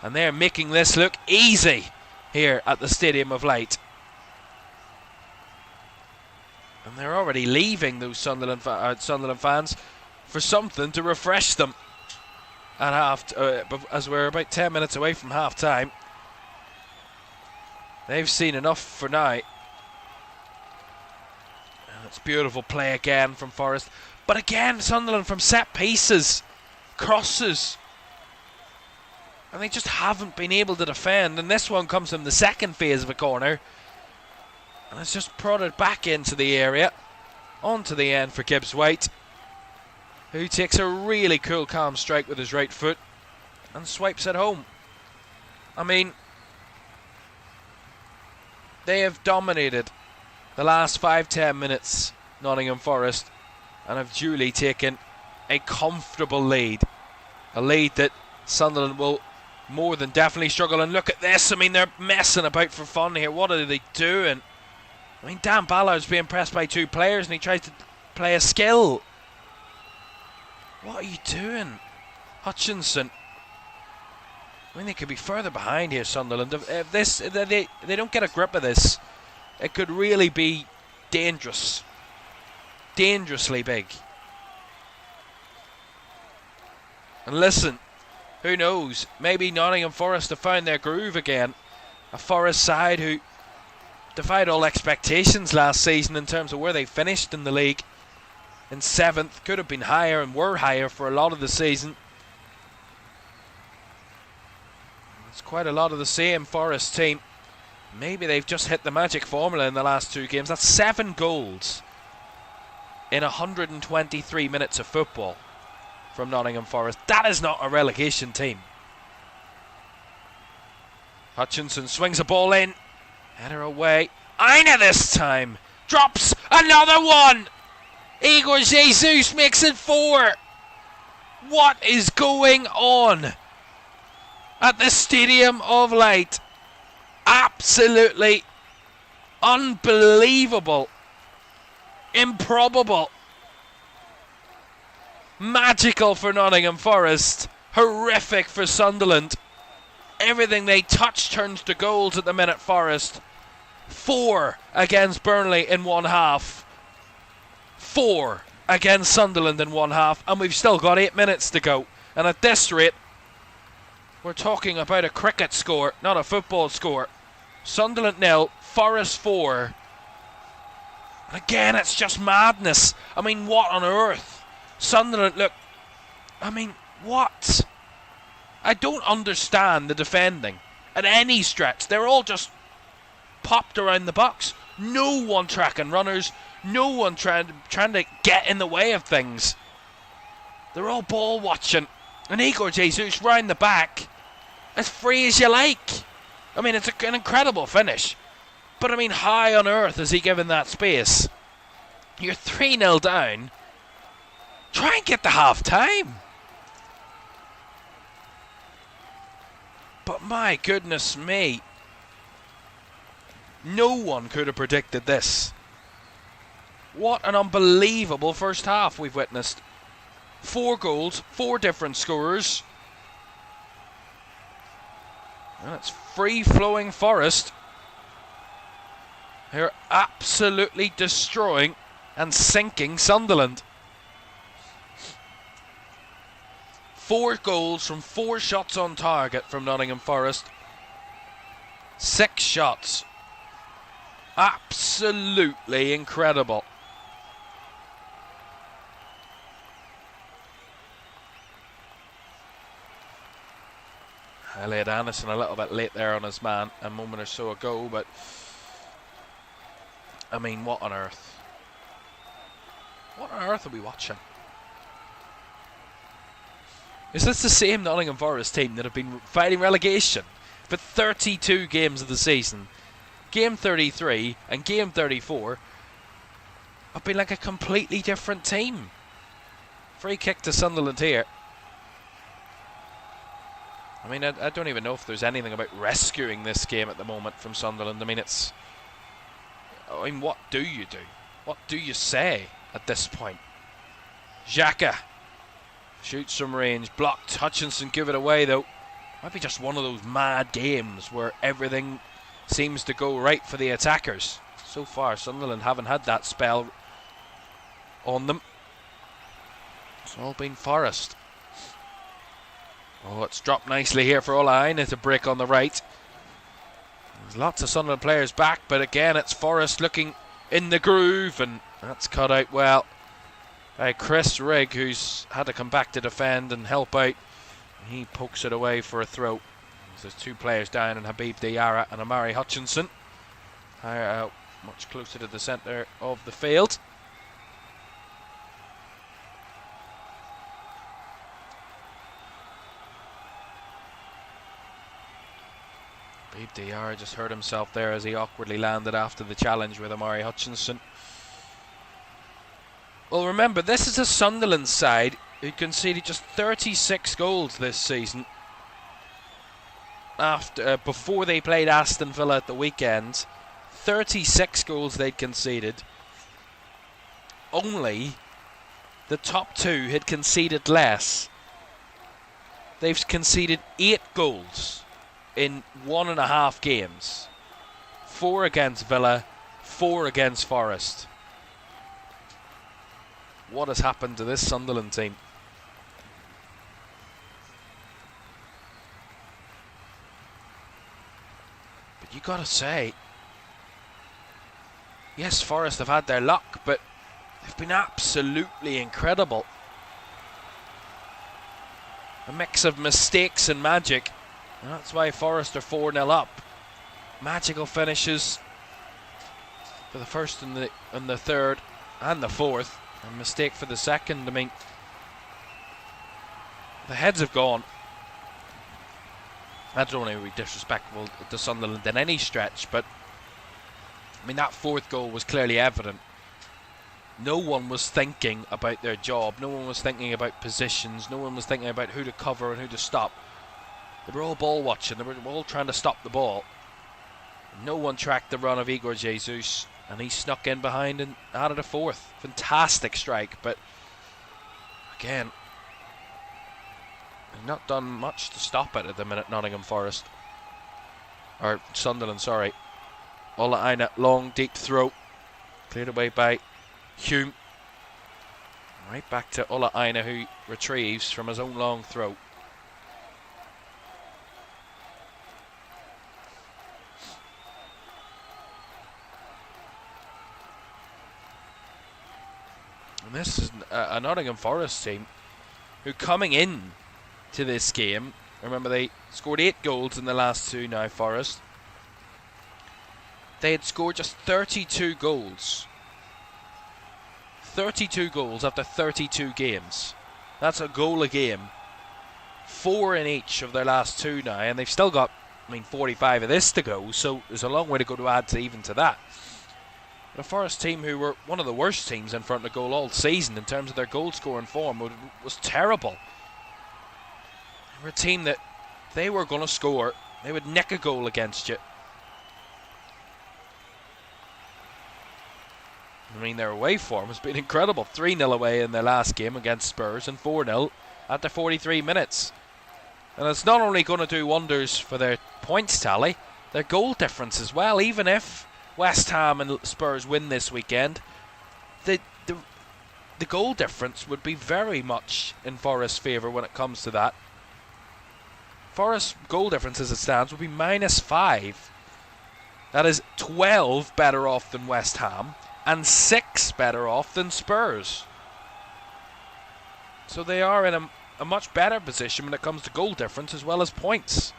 B: And they're making this look easy here at the Stadium of Light. And they're already leaving those Sunderland fans for something to refresh them at as we're about 10 minutes away from half time. They've seen enough for now. And it's beautiful play again from Forest. But again, Sunderland from set pieces, crosses. And they just haven't been able to defend. And this one comes from the second phase of a corner. And it's just prodded back into the area. Onto the end for Gibbs White, who takes a really cool, calm strike with his right foot and swipes it home. I mean, they have dominated the last 5-10 minutes, Nottingham Forest, and have duly taken a comfortable lead. A lead that Sunderland will more than definitely struggle. And look at this, I mean, they're messing about for fun here. What are they doing? I mean, Dan Ballard's being pressed by 2 players and he tries to play a skill. What are you doing? Hutchinson. I mean, they could be further behind here, Sunderland. If they don't get a grip of this, it could really be dangerous. Dangerously big. And listen, who knows? Maybe Nottingham Forest have found their groove again. A Forest side who defied all expectations last season in terms of where they finished in the league. In 7th, could have been higher and were higher for a lot of the season. It's quite a lot of the same Forest team. Maybe they've just hit the magic formula in the last 2 games. That's 7 goals in 123 minutes of football from Nottingham Forest. That is not a relegation team. Hutchinson swings a ball in. Header away. Aina this time. Drops another one. Igor Jesus makes it 4. What is going on at the Stadium of Light? Absolutely unbelievable. Improbable. Magical for Nottingham Forest. Horrific for Sunderland. Everything they touch turns to goals at the minute, Forest. 4 against Burnley in one half. 4 against Sunderland in one half. And we've still got 8 minutes to go. And at this rate, we're talking about a cricket score, not a football score. Sunderland 0, Forest 4. And again, it's just madness. I mean, what on earth? Sunderland, look. I mean, what? I don't understand the defending at any stretch. They're all just popped around the box. No one tracking runners. No one trying to get in the way of things. They're all ball watching. And Igor Jesus round the back, as free as you like. I mean, it's an incredible finish. But I mean, how on earth is he given that space? You're 3-0 down. Try and get to half time. But my goodness me. No one could have predicted this. What an unbelievable first half we've witnessed. 4 goals, 4 different scorers. And it's free-flowing Forest. They're absolutely destroying and sinking Sunderland. 4 goals from 4 shots on target from Nottingham Forest. 6 shots. Absolutely incredible. Elliot Anderson a little bit late there on his man a moment or so ago, but I mean, what on earth? What on earth are we watching? Is this the same Nottingham Forest team that have been fighting relegation for 32 games of the season? Game 33 and game 34 have been like a completely different team. Free kick to Sunderland here. I mean, I don't even know if there's anything about rescuing this game at the moment from Sunderland. I mean, what do you do? What do you say at this point? Xhaka shoots from range, blocked. Hutchinson give it away though. Might be just one of those mad games where everything seems to go right for the attackers. So far, Sunderland haven't had that spell on them. It's all been Forest. Oh, it's dropped nicely here for Olaine. It's a break on the right. There's lots of Sunderland players back, but again, it's Forest looking in the groove, and that's cut out well by Chris Rigg, who's had to come back to defend and help out. He pokes it away for a throw. There's 2 players down, and Habib Diarra and Amari Hutchinson are much closer to the centre of the field. Habib Diarra just hurt himself there as he awkwardly landed after the challenge with Amari Hutchinson. Well, remember, this is a Sunderland side who conceded just 36 goals this season. Before they played Aston Villa at the weekend, 36 goals they'd conceded. Only the top 2 had conceded less. They've conceded 8 goals in 1.5 games. 4 against Villa, 4 against Forest. What has happened to this Sunderland team? But you gotta say, yes, Forest have had their luck, but they've been absolutely incredible. A mix of mistakes and magic. And that's why Forest are 4-0 up. Magical finishes for the first and the third and the fourth. A mistake for the second. I mean, the heads have gone. I don't want to be disrespectful to Sunderland in any stretch, but I mean, that 4th goal was clearly evident. No one was thinking about their job. No one was thinking about positions. No one was thinking about who to cover and who to stop. They were all ball watching. They were all trying to stop the ball. No one tracked the run of Igor Jesus, and he snuck in behind and added a 4th. Fantastic strike, but again, they've not done much to stop it at the minute, Nottingham Forest. Or Sunderland, sorry. Olaine, long, deep throw. Cleared away by Hume. Right back to Olaine, who retrieves from his own long throw. And this is a Nottingham Forest team who, coming in to this game, Remember, they scored 8 goals in the last 2 now, Forest. They had scored just 32 goals. 32 goals after 32 games. That's a goal a game. 4 in each of their last 2 now, and they've still got, 45 of this to go, so there's a long way to go to add to even to that. The Forest team, who were one of the worst teams in front of goal all season in terms of their goal scoring form, was terrible. They were a team that they were going to score. They would nick a goal against you. Their away form has been incredible. 3-0 away in their last game against Spurs and 4-0 after 43 minutes. And it's not only going to do wonders for their points tally, their goal difference as well. Even if West Ham and Spurs win this weekend, the goal difference would be very much in Forest's favour when it comes to that. Forest's goal difference as it stands would be -5. That is 12 better off than West Ham and 6 better off than Spurs. So they are in a much better position when it comes to goal difference as well as points.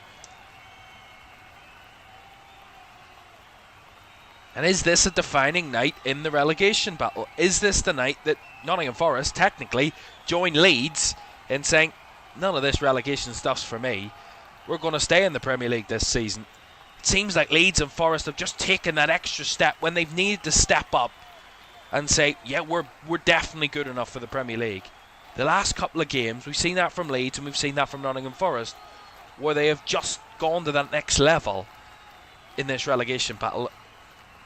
B: And is this a defining night in the relegation battle? Is this the night that Nottingham Forest technically join Leeds in saying, none of this relegation stuff's for me, we're going to stay in the Premier League this season? It seems like Leeds and Forest have just taken that extra step when they've needed to step up and say, yeah, we're definitely good enough for the Premier League. The last couple of games, we've seen that from Leeds and we've seen that from Nottingham Forest, where they have just gone to that next level in this relegation battle,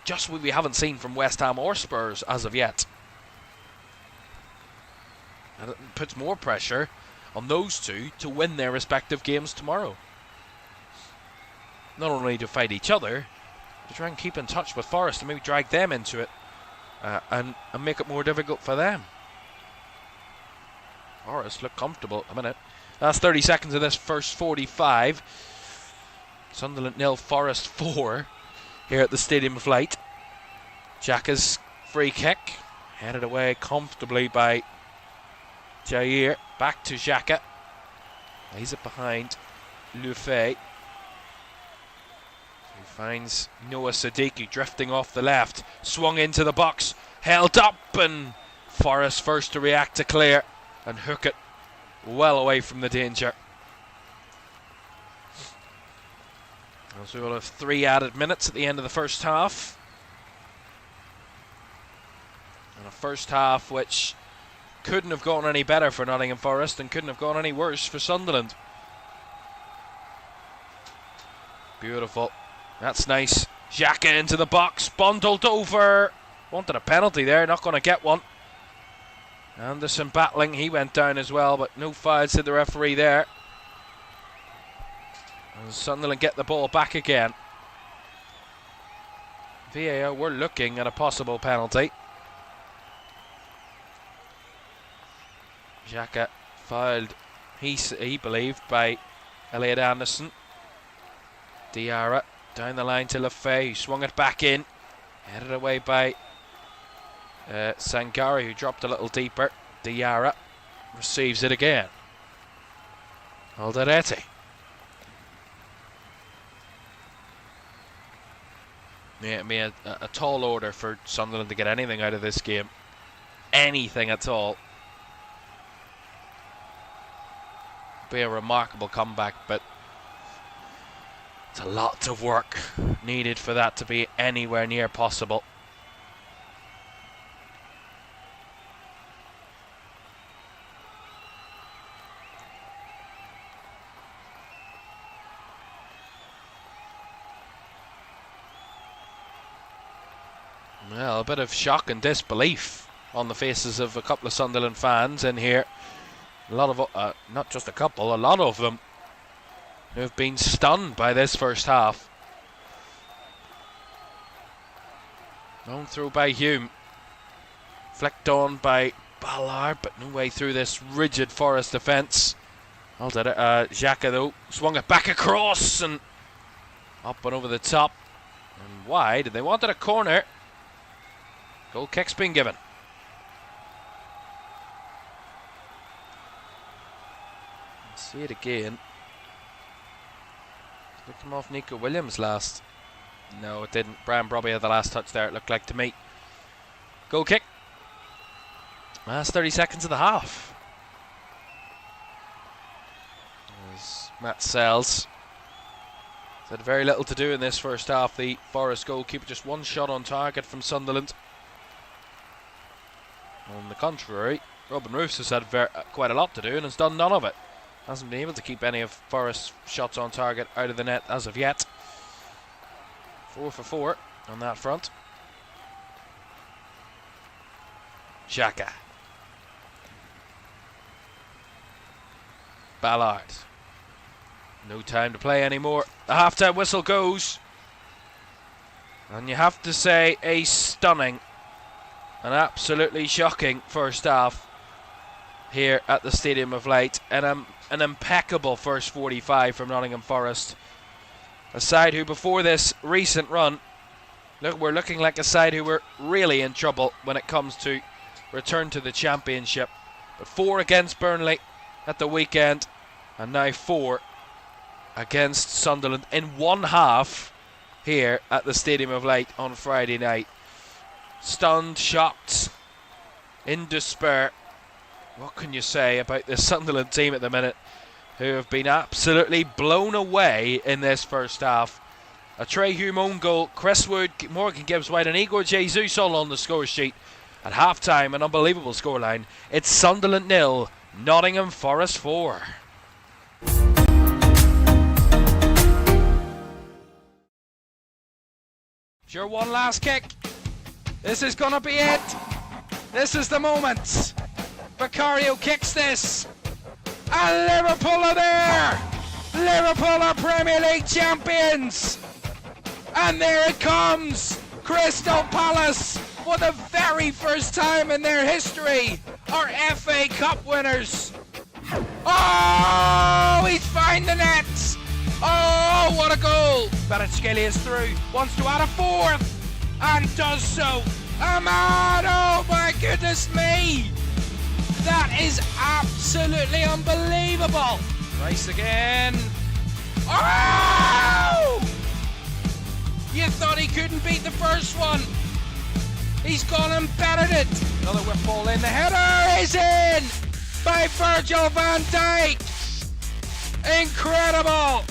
B: just what we haven't seen from West Ham or Spurs as of yet. And it puts more pressure on those two to win their respective games tomorrow. Not only to fight each other, to try and keep in touch with Forest and maybe drag them into it and make it more difficult for them. Forest look comfortable at the minute. Last 30 seconds of this first 45. Sunderland 0, Forest 4 here at the Stadium of Light. Xhaka's free kick headed away comfortably by Jair. Back to Xhaka. Lays it behind Lufay. He finds Noah Siddiqui drifting off the left. Swung into the box. Held up, and Forest first to react to clear and hook it well away from the danger. So we'll have 3 added minutes at the end of the first half. And a first half which couldn't have gone any better for Nottingham Forest and couldn't have gone any worse for Sunderland. Beautiful. That's nice. Xhaka into the box. Bundled over. Wanted a penalty there. Not going to get one. Anderson battling. He went down as well, but no foul, said the referee there. And Sunderland get the ball back again. VAR were looking at a possible penalty. Xhaka fouled, he believed, by Elliot Anderson. Diarra down the line to Lafay, who swung it back in. Headed away by Sangari, who dropped a little deeper. Diarra receives it again. Alderete. Yeah, it may be a tall order for Sunderland to get anything out of this game. Anything at all. Be a remarkable comeback, but it's a lot of work needed for that to be anywhere near possible. Well, a bit of shock and disbelief on the faces of a couple of Sunderland fans in here. A lot of, not just a couple, a lot of them who have been stunned by this first half. Long throw by Hume. Flicked on by Ballard, but no way through this rigid Forest defence. Xhaka though, swung it back across and up and over the top. And wide, and they wanted a corner. Goal kick's been given. See it again. Did it come off Nico Williams last? No, it didn't. Brian Brobby had the last touch there, it looked like to me. Goal kick. Last 30 seconds of the half. As Matt Sells had very little to do in this first half. The Forest goalkeeper, just one shot on target from Sunderland. On the contrary, Robin Roos has had quite a lot to do and has done none of it. Hasn't been able to keep any of Forest's shots on target out of the net as of yet. 4 for 4 on that front. Xhaka. Ballard. No time to play anymore. The half-time whistle goes. And you have to say a stunning and absolutely shocking first half here at the Stadium of Light. And an impeccable first 45 from Nottingham Forest. A side who before this recent run, we're looking like a side who were really in trouble when it comes to return to the Championship. But 4 against Burnley at the weekend, and now 4 against Sunderland in one half here at the Stadium of Light on Friday night. Stunned, shocked, in despair. What can you say about this Sunderland team at the minute, who have been absolutely blown away in this first half? A Trey Hume own goal, Chris Wood, Morgan Gibbs-White and Igor Jesus all on the score sheet. At half-time, an unbelievable scoreline. It's Sunderland 0, Nottingham Forest 4. Sure, one last kick. This is going to be it. This is the moment. Vicario kicks this. And Liverpool are there. Liverpool are Premier League champions. And there it comes. Crystal Palace, for the very first time in their history, are FA Cup winners. Oh, he's found the net. Oh, what a goal. Kvaratskhelia is through, wants to add a fourth, and does so. Ahmad, oh my goodness me. That is absolutely unbelievable. Rice again. Oh! You thought he couldn't beat the first one. He's gone and bettered it. Another whip ball in. The header is in by Virgil van Dijk. Incredible.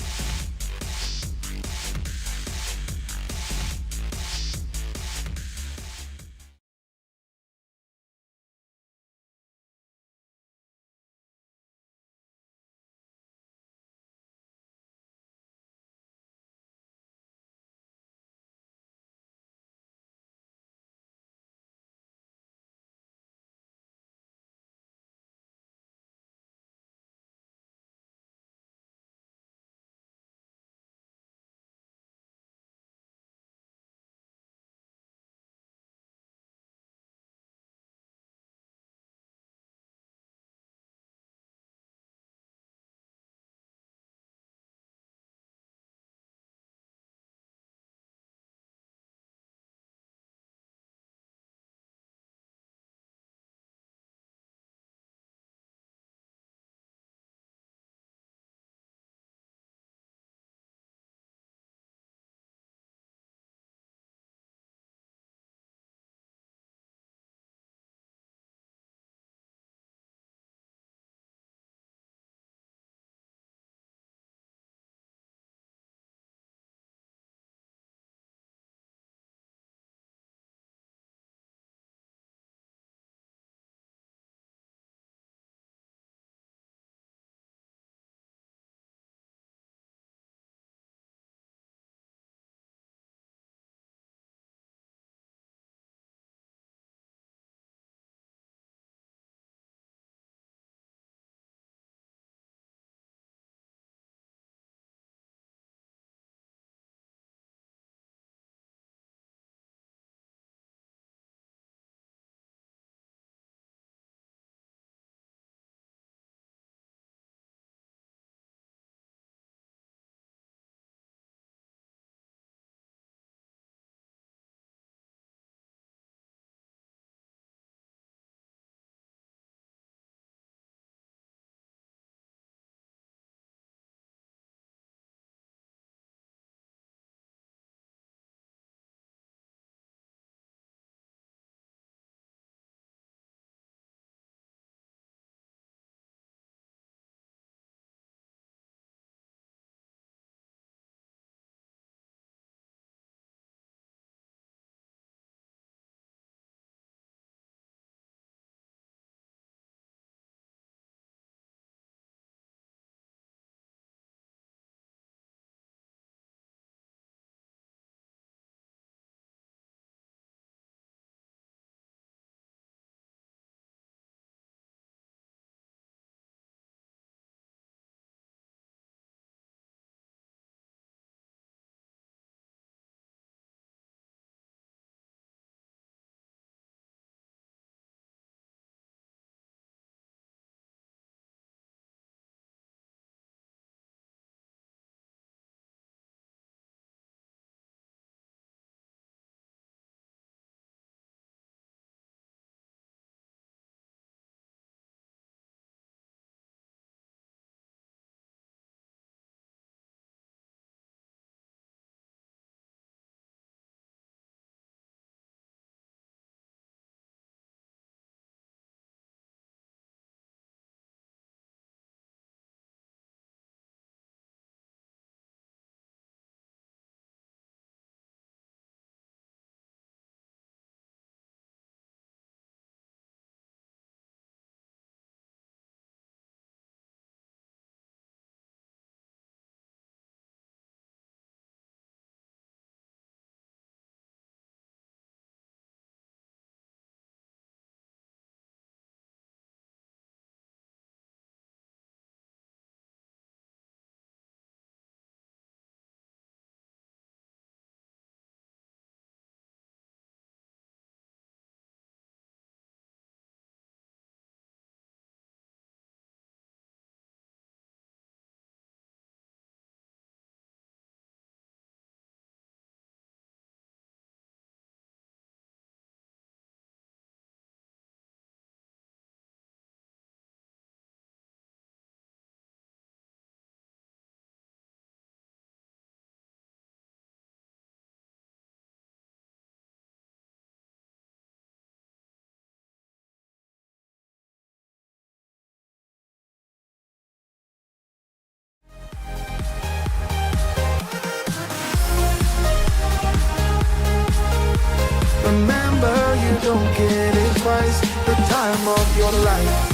A: Remember, you don't get it twice. The time of your life.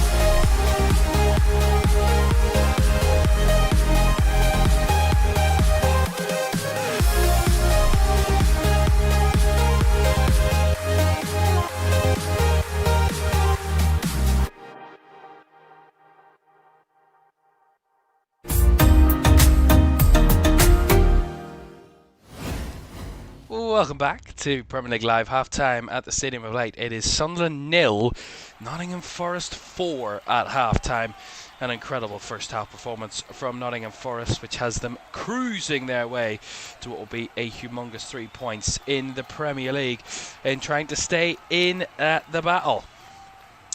B: Welcome back to Premier League Live, half-time at the Stadium of Light. It is Sunderland 0, Nottingham Forest 4 at half-time. An incredible first-half performance from Nottingham Forest, which has them cruising their way to what will be a humongous 3 points in the Premier League, in trying to stay in the battle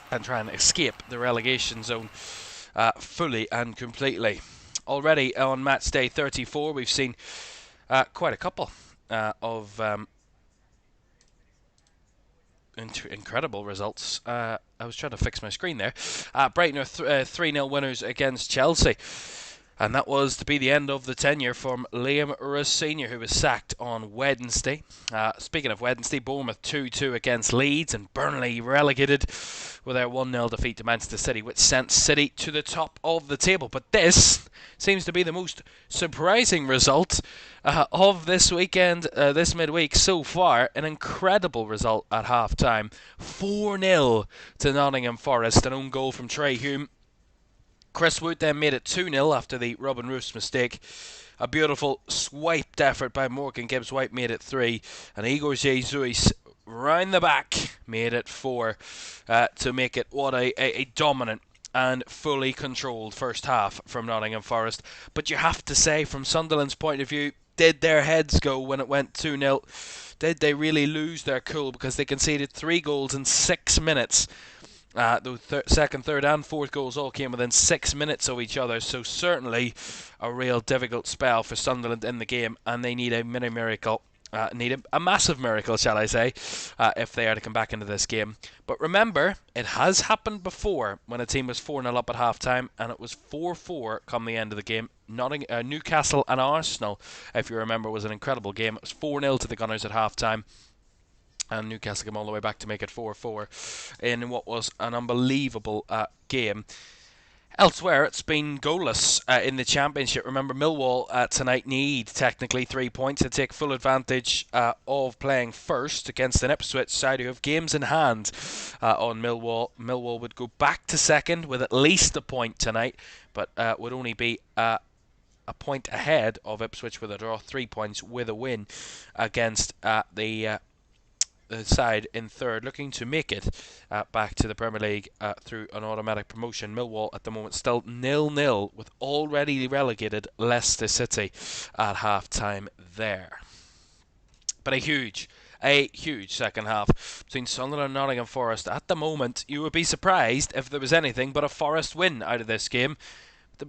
B: and try and escape the relegation zone fully and completely. Already on match day 34, we've seen quite a couple of incredible results. I was trying to fix my screen there. Brighton are 3-0 winners against Chelsea. And that was to be the end of the tenure from Liam Russ Sr., who was sacked on Wednesday. Speaking of Wednesday, Bournemouth 2-2 against Leeds, and Burnley relegated with their 1-0 defeat to Manchester City, which sent City to the top of the table. But this seems to be the most surprising result of this weekend, this midweek so far. An incredible result at half-time. 4-0 to Nottingham Forest, an own goal from Trey Hume. Chris Wood then made it 2-0 after the Robin Roos mistake. A beautiful swiped effort by Morgan Gibbs-White made it 3. And Igor Jesus round the back made it 4 to make it what a dominant and fully controlled first half from Nottingham Forest. But you have to say, from Sunderland's point of view, did their heads go when it went 2-0? Did they really lose their cool? Because they conceded 3 goals in 6 minutes. The second, third and fourth goals all came within 6 minutes of each other, so certainly a real difficult spell for Sunderland in the game, and they need a mini miracle, need a massive miracle, shall I say, if they are to come back into this game. But remember, it has happened before when a team was 4-0 up at half-time, and it was 4-4 come the end of the game. Newcastle and Arsenal, if you remember, was an incredible game. It was 4-0 to the Gunners at half-time. And Newcastle came all the way back to make it 4-4 in what was an unbelievable game. Elsewhere, it's been goalless in the Championship. Remember, Millwall tonight need technically 3 points to take full advantage of playing first against an Ipswich side who have games in hand on Millwall. Millwall would go back to second with at least a point tonight, but would only be a point ahead of Ipswich with a draw, 3 points with a win against the side in third, looking to make it back to the Premier League through an automatic promotion. Millwall at the moment still 0-0 with already relegated Leicester City at half-time there. But a huge second half between Sunderland and Nottingham Forest. At the moment, you would be surprised if there was anything but a Forest win out of this game.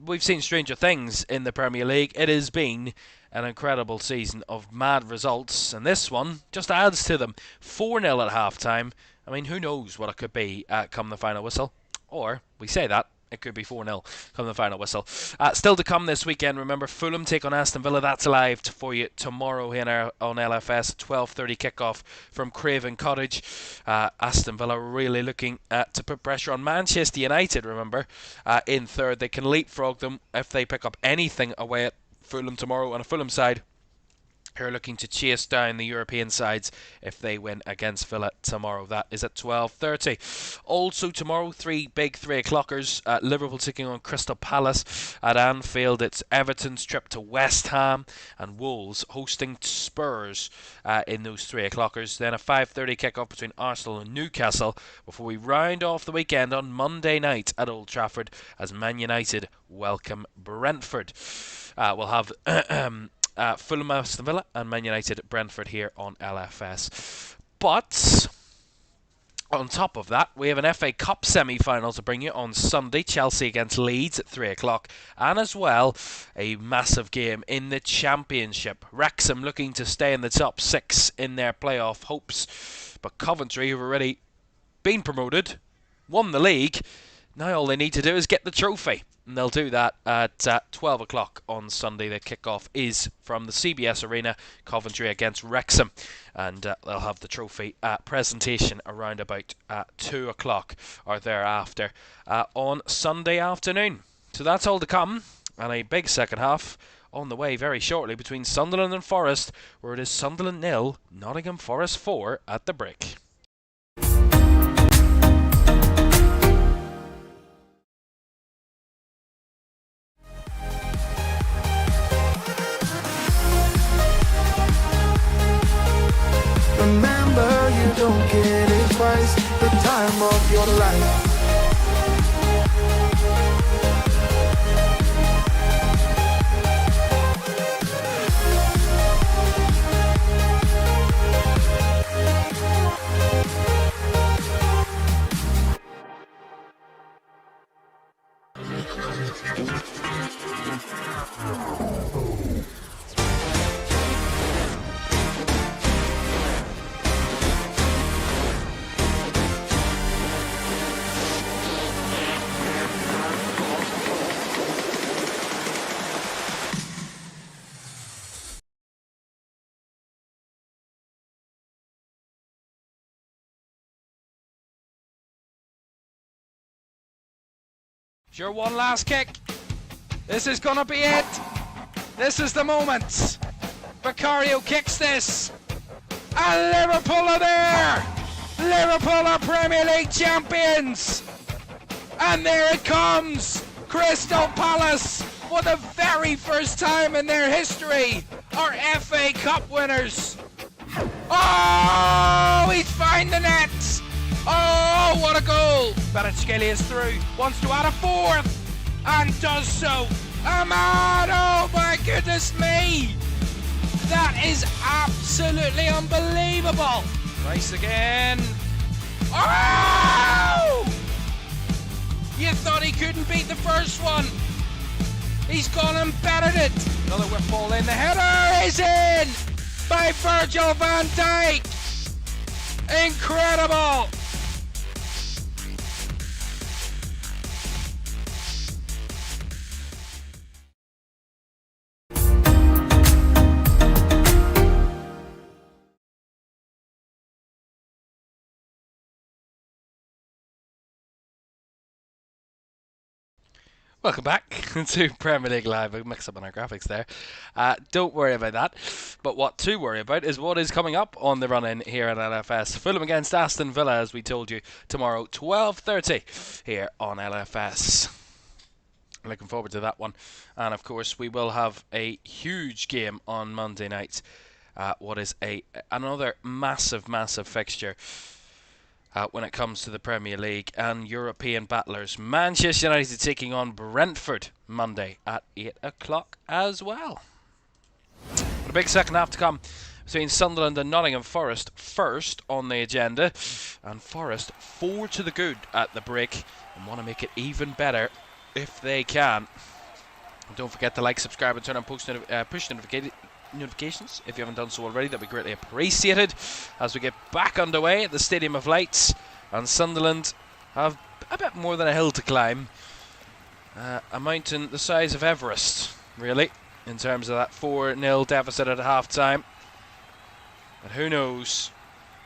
B: We've seen stranger things in the Premier League. It has been an incredible season of mad results, and this one just adds to them. 4-0 at half-time. I mean, who knows what it could be come the final whistle. Or, we say that, it could be 4-0 come the final whistle. Still to come this weekend, remember, Fulham take on Aston Villa. That's live for you tomorrow here on LFS. 12:30 kickoff from Craven Cottage. Aston Villa really looking to put pressure on Manchester United, remember, in third. They can leapfrog them if they pick up anything away at Fulham tomorrow, on a Fulham side who are looking to chase down the European sides if they win against Villa tomorrow. That is at 12:30. Also tomorrow, 3 big 3 o'clockers. Liverpool taking on Crystal Palace at Anfield. It's Everton's trip to West Ham, and Wolves hosting Spurs in those 3 o'clockers. Then a 5:30 kickoff between Arsenal and Newcastle before we round off the weekend on Monday night at Old Trafford as Man United welcome Brentford. We'll have Fulham, Aston Villa and Man United Brentford here on LFS. But on top of that, we have an FA Cup semi-final to bring you on Sunday. Chelsea against Leeds at 3 o'clock. And as well, a massive game in the Championship. Wrexham looking to stay in the top 6 in their playoff hopes. But Coventry, who've already been promoted, won the league, now all they need to do is get the trophy. And they'll do that at 12 o'clock on Sunday. The kickoff is from the CBS Arena, Coventry against Wrexham. And they'll have the trophy presentation around about 2 o'clock or thereafter on Sunday afternoon. So that's all to come, and a big second half on the way very shortly between Sunderland and Forest, where it is Sunderland 0, Nottingham Forest 4 at the break.
A: Remember, you don't get it twice. The time of your life.
B: Your one last kick. This is gonna be it. This is the moment. Vicario kicks this, and Liverpool are there. Liverpool are Premier League champions, and there it comes. Crystal Palace, for the very first time in their history, are FA Cup winners. Oh, he's found the net. Oh, what a goal! Kvaratskhelia is through, wants to add a fourth, and does so. Ahmad, oh my goodness me! That is absolutely unbelievable! Nice again. Oh! You thought he couldn't beat the first one. He's gone and bettered it. Another whip ball in, the header is in! By Virgil van Dijk! Incredible! Welcome back to Premier League Live. We mixed up on our graphics there. Don't worry about that. But what to worry about is what is coming up on the run-in here at LFS. Fulham against Aston Villa, as we told you, tomorrow, 12:30 here on LFS. Looking forward to that one. And of course, we will have a huge game on Monday night. What is another massive fixture when it comes to the Premier League and European battlers. Manchester United taking on Brentford Monday at 8 o'clock as well. But a big second half to come between Sunderland and Nottingham Forest first on the agenda. And Forest 4 to the good at the break and want to make it even better if they can. And don't forget to like, subscribe and turn on push notifications if you haven't done so already. That'd be greatly appreciated as we get back underway at the Stadium of Lights, and Sunderland have a bit more than a hill to climb, a mountain the size of Everest really, in terms of that 4-0 deficit at half time. And who knows,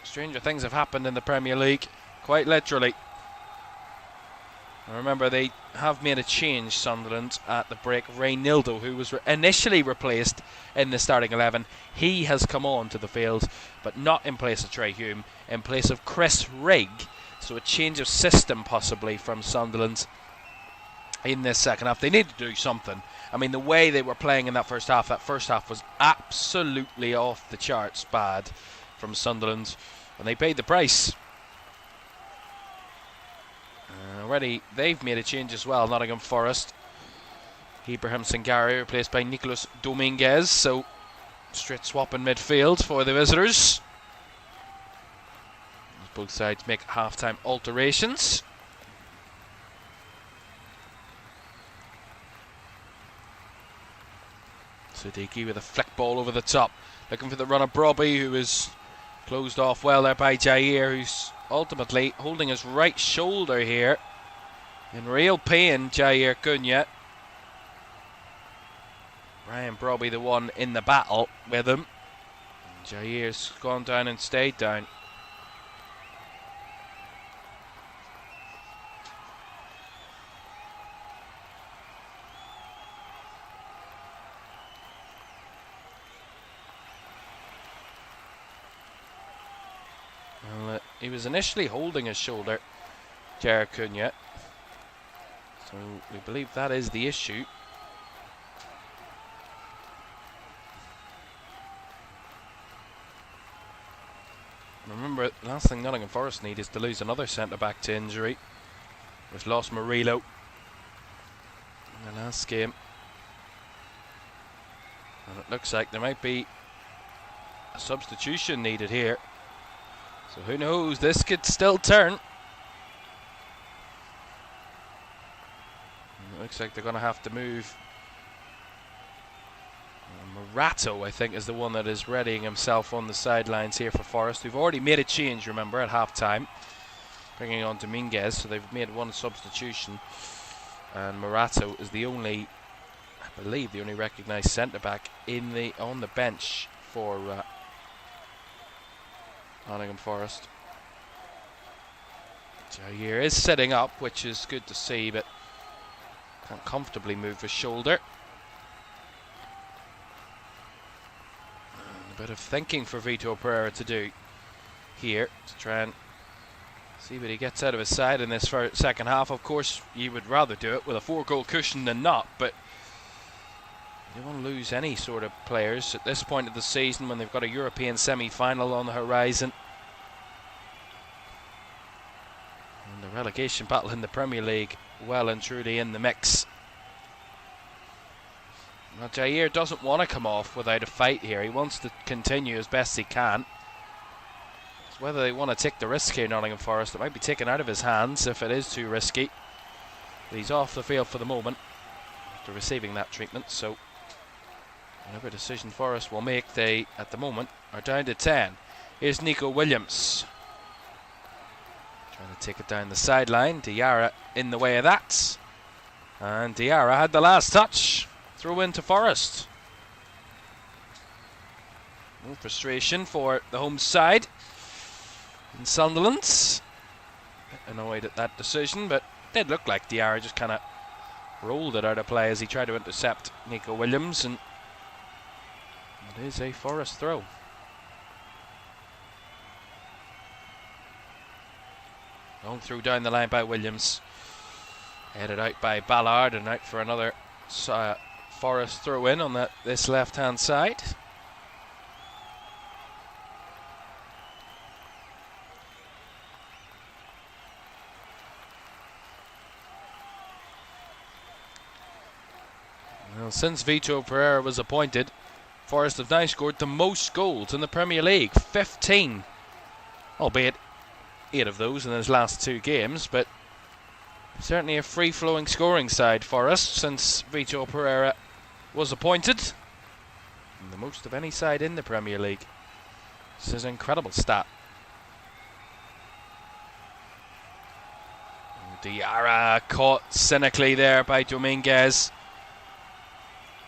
B: stranger things have happened in the Premier League, quite literally. And remember, they have made a change, Sunderland, at the break. Reynildo, who was initially replaced in the starting 11, he has come on to the field, but not in place of Trey Hume, in place of Chris Rigg. So a change of system possibly from Sunderland in this second half. They need to do something. I mean, the way they were playing in that first half was absolutely off the charts bad from Sunderland, and they paid the price. Already they've made a change as well, Nottingham Forest. Ibrahim Sangari replaced by Nicolas Dominguez, so straight swap in midfield for the visitors. Both sides make half-time alterations. Siddiqui with a flick ball over the top, looking for the run of Brobby, who is closed off well there by Jair, who's ultimately holding his right shoulder here. In real pain, Jair Cunha. Ryan probably the one in the battle with him. And Jair's gone down and stayed down. Well, he was initially holding his shoulder, Jair Cunha. So we believe that is the issue. Remember, the last thing Nottingham Forest need is to lose another centre-back to injury. We've lost Murillo in the last game. And it looks like there might be a substitution needed here. So who knows, this could still turn. And it looks like they're going to have to move. Morato, I think, is the one that is readying himself on the sidelines here for Forest. We've already made a change, remember, at half-time, bringing on Dominguez, so they've made one substitution. And Morato is the only, I believe, the only recognised centre-back on the bench for Nottingham Forest. Jair is sitting up, which is good to see, but can't comfortably move his shoulder. A bit of thinking for Vitor Pereira to do here to try and see what he gets out of his side in this second half. Of course, you would rather do it with a 4-goal cushion than not, but you don't want to lose any sort of players at this point of the season when they've got a European semi-final on the horizon. And the relegation battle in the Premier League well and truly in the mix. Now, Jair doesn't want to come off without a fight here. He wants to continue as best he can. It's whether they want to take the risk here, Nottingham Forest. It might be taken out of his hands if it is too risky. But he's off the field for the moment after receiving that treatment. So whatever decision Forest will make, they, at the moment, are down to 10. Here's Nico Williams. Trying to take it down the sideline. Diarra in the way of that. And Diarra had the last touch. Throw into Forest. More frustration for the home side in Sunderland. Annoyed at that decision, but it did look like Diarra just kind of rolled it out of play as he tried to intercept Nico Williams, and it is a Forest throw. Long through down the line by Williams. Headed out by Ballard and out for another Forest throw in on this left hand side. Well, since Vitor Pereira was appointed, Forest have now scored the most goals in the Premier League, 15, albeit 8 of those in his last 2 games, but certainly a free-flowing scoring side for us since Vitor Pereira was appointed. And the most of any side in the Premier League. This is an incredible stat. Diarra caught cynically there by Dominguez.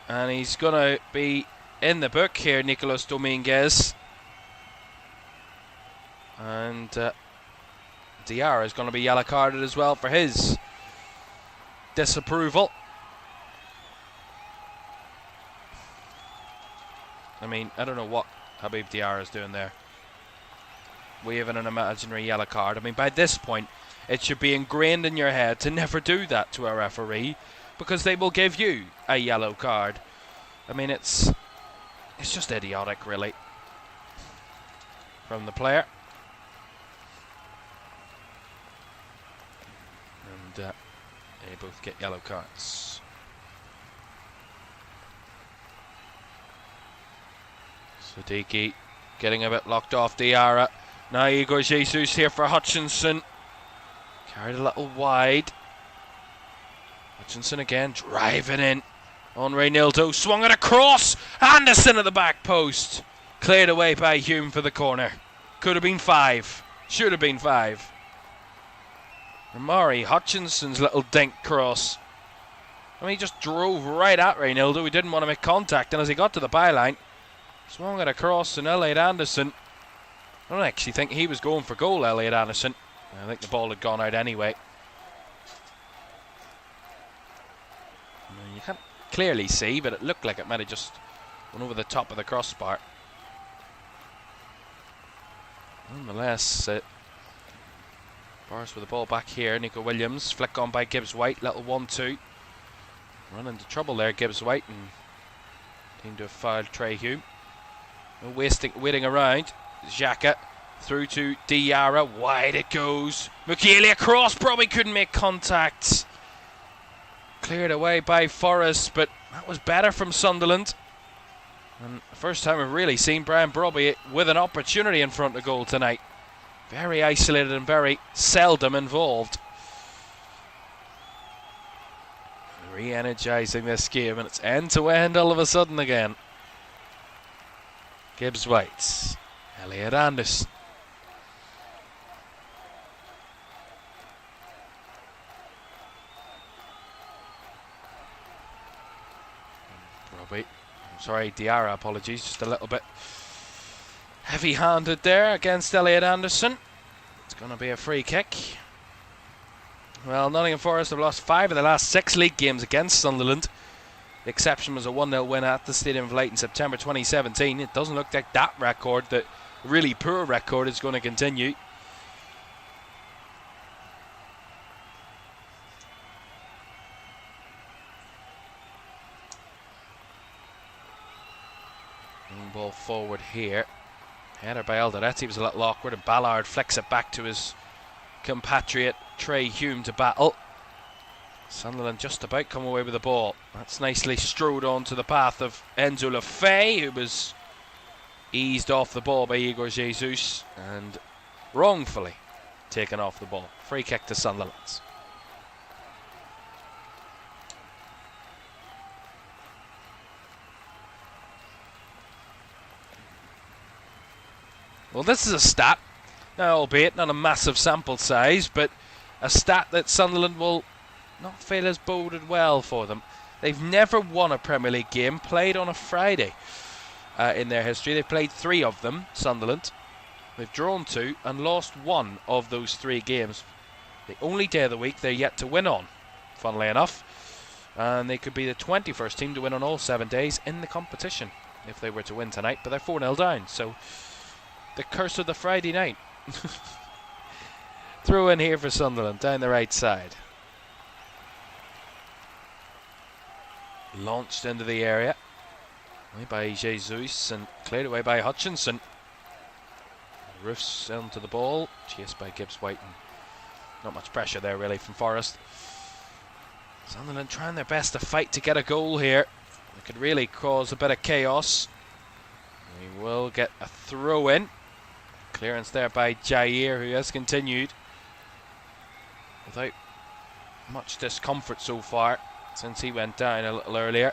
B: And he's going to be in the book here, Nicolas Dominguez. And Diarra is going to be yellow carded as well for his disapproval. I mean, I don't know what Habib Diarra is doing there, waving an imaginary yellow card. I mean, by this point, it should be ingrained in your head to never do that to a referee, because they will give you a yellow card. I mean, it's just idiotic, really, from the player. And they both get yellow cards. Sadiki getting a bit locked off Diarra. Now Igor Jesus here for Hutchinson. Carried a little wide. Hutchinson again driving in on Reynildo. Swung it across. Anderson at the back post. Cleared away by Hume for the corner. Could have been 5. Should have been 5. Murray Hutchinson's little dink cross. I mean, he just drove right at Reynolds. He didn't want to make contact, and as he got to the byline, swung it across, and Elliot Anderson. I don't actually think he was going for goal, Elliot Anderson. I think the ball had gone out anyway. You can't clearly see, but it looked like it might have just went over the top of the crossbar. Nonetheless, Forest with the ball back here. Nico Williams, flick on by Gibbs White, little 1-2. Run into trouble there, Gibbs White, and team to have fouled Trey Hume. No waiting around. Xhaka through to Diarra, wide it goes. Mukiele across, probably couldn't make contact. Cleared away by Forest, but that was better from Sunderland. And the first time we've really seen Brian Brobby with an opportunity in front of goal tonight. Very isolated and very seldom involved. Re-energising this game, and it's end-to-end all of a sudden again. Gibbs White, Elliot Anderson. Diarra, apologies, just a little bit heavy-handed there against Elliot Anderson. It's going to be a free kick. Well, Nottingham Forest have lost 5 of the last 6 league games against Sunderland. The exception was a 1-0 win at the Stadium of Light in September 2017. It doesn't look like that record, that really poor record, is going to continue. Ball forward here. Header by Alderete was a little awkward, and Ballard flicks it back to his compatriot Trey Hume to battle. Sunderland just about come away with the ball. That's nicely strode onto the path of Enzo Lefebvre, who was eased off the ball by Igor Jesus and wrongfully taken off the ball. Free kick to Sunderland. Well, this is a stat, now albeit not a massive sample size, but a stat that Sunderland will not feel has boded well for them. They've never won a Premier League game played on a Friday in their history. They've played 3 of them, Sunderland. They've drawn 2 and lost 1 of those 3 games. The only day of the week they're yet to win on, funnily enough. And they could be the 21st team to win on all 7 days in the competition if they were to win tonight, but they're 4-0 down, so the curse of the Friday night. Throw in here for Sunderland, down the right side. Launched into the area. Away by Jesus and cleared away by Hutchinson. Roofs onto the ball, chased by Gibbs White, and not much pressure there really from Forest. Sunderland trying their best to fight to get a goal here. It could really cause a bit of chaos. We will get a throw in. Clearance there by Jair, who has continued without much discomfort so far since he went down a little earlier.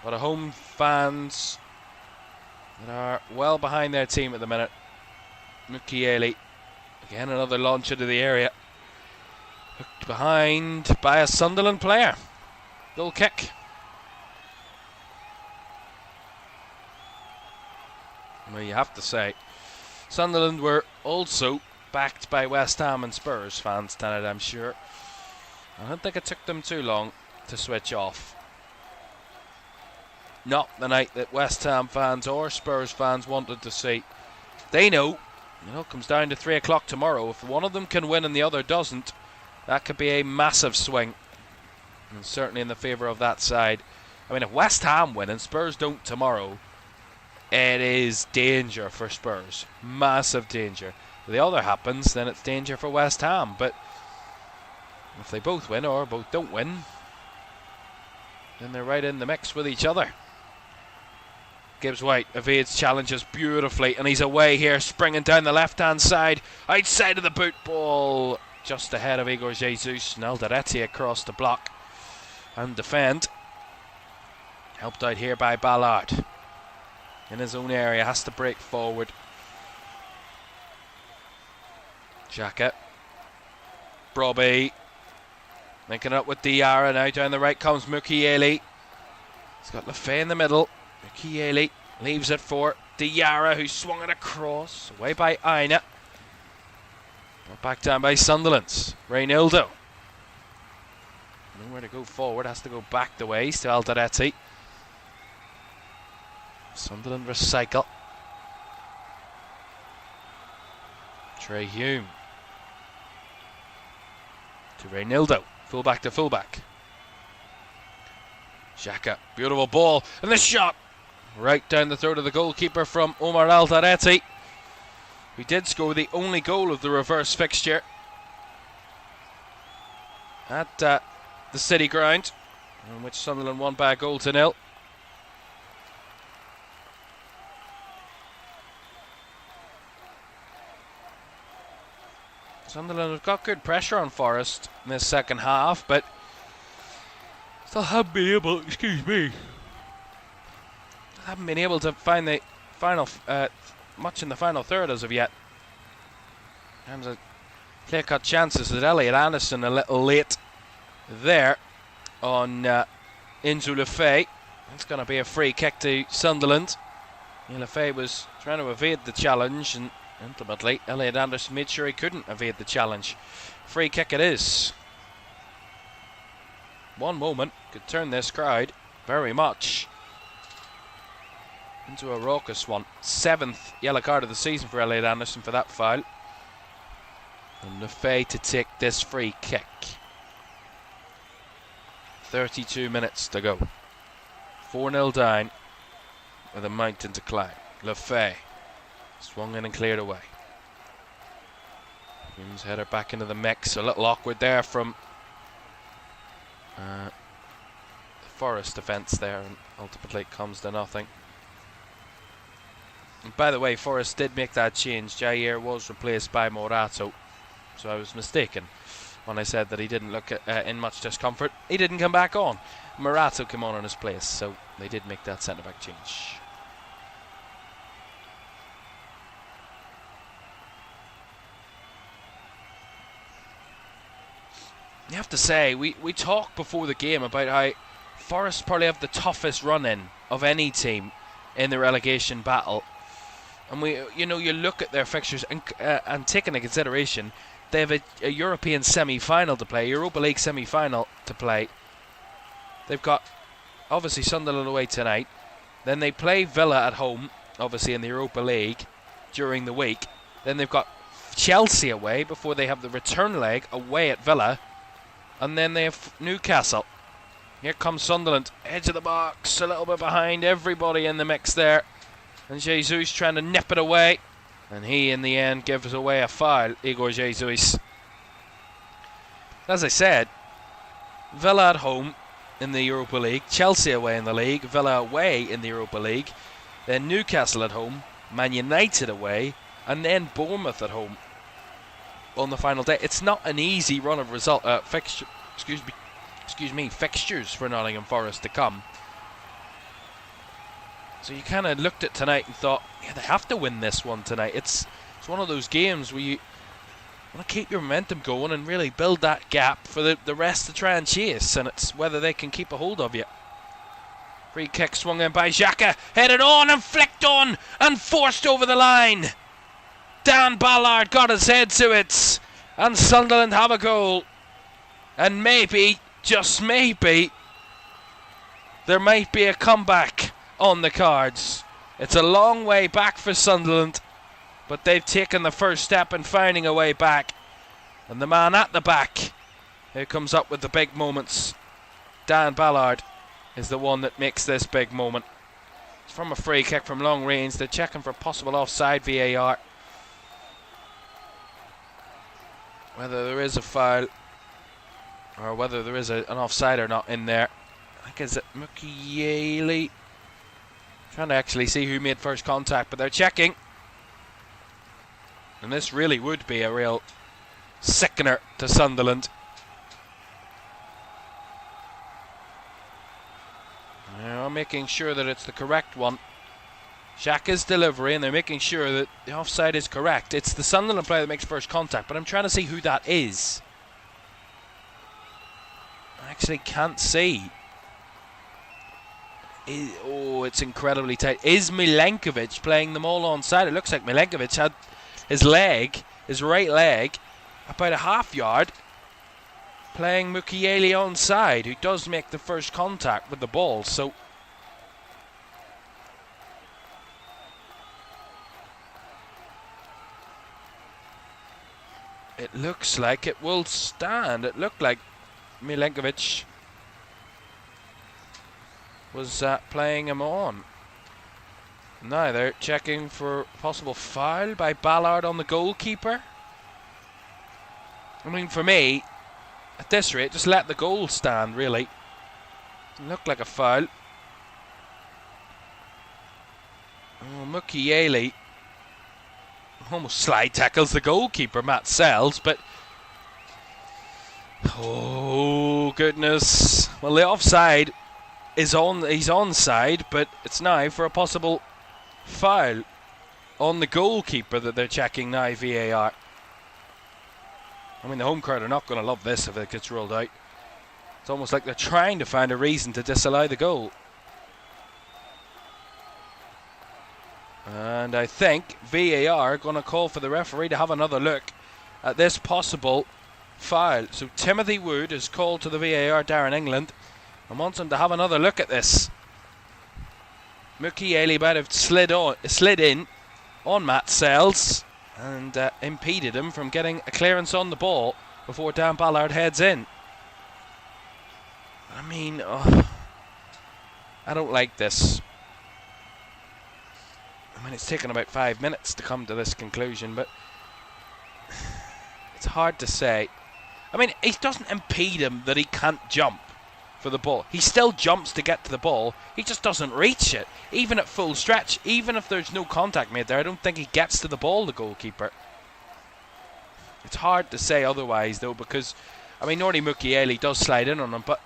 B: But home fans that are well behind their team at the minute. Mukiele, again another launch into the area. Hooked behind by a Sunderland player. Goal kick. Well, you have to say, Sunderland were also backed by West Ham and Spurs fans tonight, I'm sure. I don't think it took them too long to switch off. Not the night that West Ham fans or Spurs fans wanted to see. They know, it comes down to 3 o'clock tomorrow. If one of them can win and the other doesn't, that could be a massive swing. And certainly in the favour of that side. I mean, if West Ham win and Spurs don't tomorrow, it is danger for Spurs. Massive danger. If the other happens, then it's danger for West Ham. But if they both win or both don't win, then they're right in the mix with each other. Gibbs White evades challenges beautifully, and he's away here, springing down the left-hand side, outside of the boot, ball just ahead of Igor Jesus. And Alderete across the block and defend. Helped out here by Ballard. In his own area, has to break forward. Xhaka Brobby. Linking up with Diarra now. Down the right comes Mukiele. He's got Lefay in the middle. Mukiele leaves it for Diarra, who swung it across. Away by Aina. Brought back down by Sunderland. Reynildo. Nowhere to go forward. Has to go back the ways to Alderete. Sunderland recycle. Trey Hume. To Reynildo. Fullback to fullback. Xhaka, beautiful ball, and the shot right down the throat of the goalkeeper from Omar Alderete, who did score the only goal of the reverse fixture at the City Ground, in which Sunderland won by a goal to nil. Sunderland have got good pressure on Forest in this second half, but still haven't been able, to find the final, much in the final third as of yet. And a clear-cut chances with Elliot Anderson a little late there on Inzu Lefay. It's going to be a free kick to Sunderland. Lefay was trying to evade the challenge, and ultimately Elliot Anderson made sure he couldn't evade the challenge. Free kick it is. One moment could turn this crowd very much into a raucous one. 7th yellow card of the season for Elliot Anderson for that foul. And Lefay to take this free kick. 32 minutes to go. 4-0 down with a mountain to climb. Lefay swung in and cleared away. Hume's header back into the mix. A little awkward there from the Forest defence there, and ultimately it comes to nothing. And by the way, Forest did make that change. Jair was replaced by Morato, so I was mistaken when I said that he didn't look in much discomfort. He didn't come back on. Morato came on in his place, so they did make that centre-back change. You have to say, we talked before the game about how Forest probably have the toughest run-in of any team in the relegation battle. And you look at their fixtures and take into consideration they have a European semi-final to play, Europa League semi-final to play. They've got obviously Sunderland away tonight. Then they play Villa at home, obviously in the Europa League during the week. Then they've got Chelsea away before they have the return leg away at Villa. And then they have Newcastle. Here comes Sunderland, edge of the box, a little bit behind everybody in the mix there. And Jesus trying to nip it away. And he, in the end, gives away a foul, Igor Jesus. As I said, Villa at home in the Europa League, Chelsea away in the league, Villa away in the Europa League, then Newcastle at home, Man United away, and then Bournemouth at home on the final day. It's not an easy run of fixtures for Nottingham Forest to come. So you kind of looked at tonight and thought, yeah, they have to win this one tonight. It's one of those games where you want to keep your momentum going and really build that gap for the rest to try and chase, and it's whether they can keep a hold of you. Free kick swung in by Xhaka, headed on and flicked on and forced over the line. Dan Ballard got his head to it, and Sunderland have a goal. And maybe, just maybe, there might be a comeback on the cards. It's a long way back for Sunderland, but they've taken the first step in finding a way back. And the man at the back who comes up with the big moments, Dan Ballard, is the one that makes this big moment. It's from a free kick from long range. They're checking for possible offside VAR. Whether there is a foul or whether there is an offside or not in there. I think it's Mukiele. Trying to actually see who made first contact, but they're checking. And this really would be a real sickener to Sunderland. Now making sure that it's the correct one. Xhaka's delivery, and they're making sure that the offside is correct. It's the Sunderland player that makes first contact, but I'm trying to see who that is. actually can't see. It's incredibly tight. Is Milenkovic playing them all onside? It looks like Milenkovic had his right leg, about a half yard, playing Mukiele onside, who does make the first contact with the ball. So it looks like it will stand. It looked like Milenkovic was playing him on. Now they're checking for possible foul by Ballard on the goalkeeper. I mean, for me, at this rate, just let the goal stand, really. It looked like a foul. Oh, Mukiele almost slide tackles the goalkeeper, Matt Sells, but oh goodness. Well, the offside is on. He's onside, but it's now for a possible foul on the goalkeeper that they're checking now, VAR. I mean, the home crowd are not going to love this if it gets ruled out. It's almost like they're trying to find a reason to disallow the goal. And I think VAR are going to call for the referee to have another look at this possible foul. So Timothy Wood is called to the VAR, Darren England, and wants him to have another look at this. Mukiele might have slid in on Matt Sells and impeded him from getting a clearance on the ball before Dan Ballard heads in. I mean, I don't like this. I mean, it's taken about 5 minutes to come to this conclusion, but it's hard to say. I mean, it doesn't impede him that he can't jump for the ball. He still jumps to get to the ball. He just doesn't reach it. Even at full stretch, even if there's no contact made there, I don't think he gets to the ball, the goalkeeper. It's hard to say otherwise, though, because, I mean, Nordi Mukiele does slide in on him, but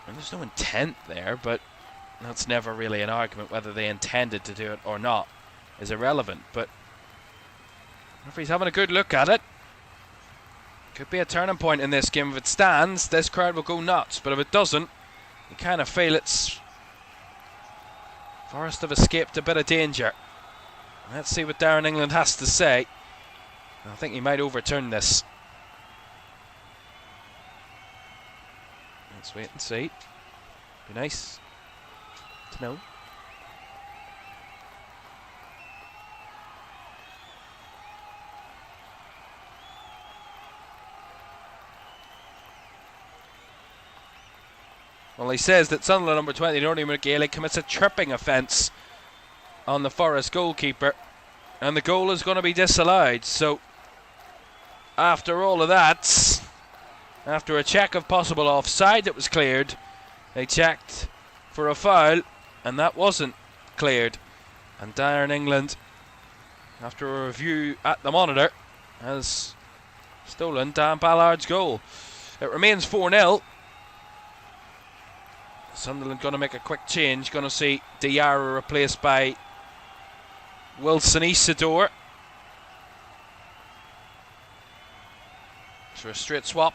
B: and there's no intent there, but that's never really an argument. Whether they intended to do it or not is irrelevant, but if he's having a good look at it, could be a turning point in this game. If it stands, this crowd will go nuts, but if it doesn't, you kind of feel it's Forest have escaped a bit of danger. Let's see what Darren England has to say. I think he might overturn this. Let's wait and see. Be nice to know. Well, he says that Sunderland number 20, Nordi Mukiele, commits a tripping offence on the Forest goalkeeper, and the goal is going to be disallowed. So, after all of that, after a check of possible offside that was cleared, they checked for a foul, and that wasn't cleared. And Darren England, after a review at the monitor, has stolen Dan Ballard's goal. It remains 4-0. Sunderland going to make a quick change. Going to see Diarra replaced by Wilson Isidore. For a straight swap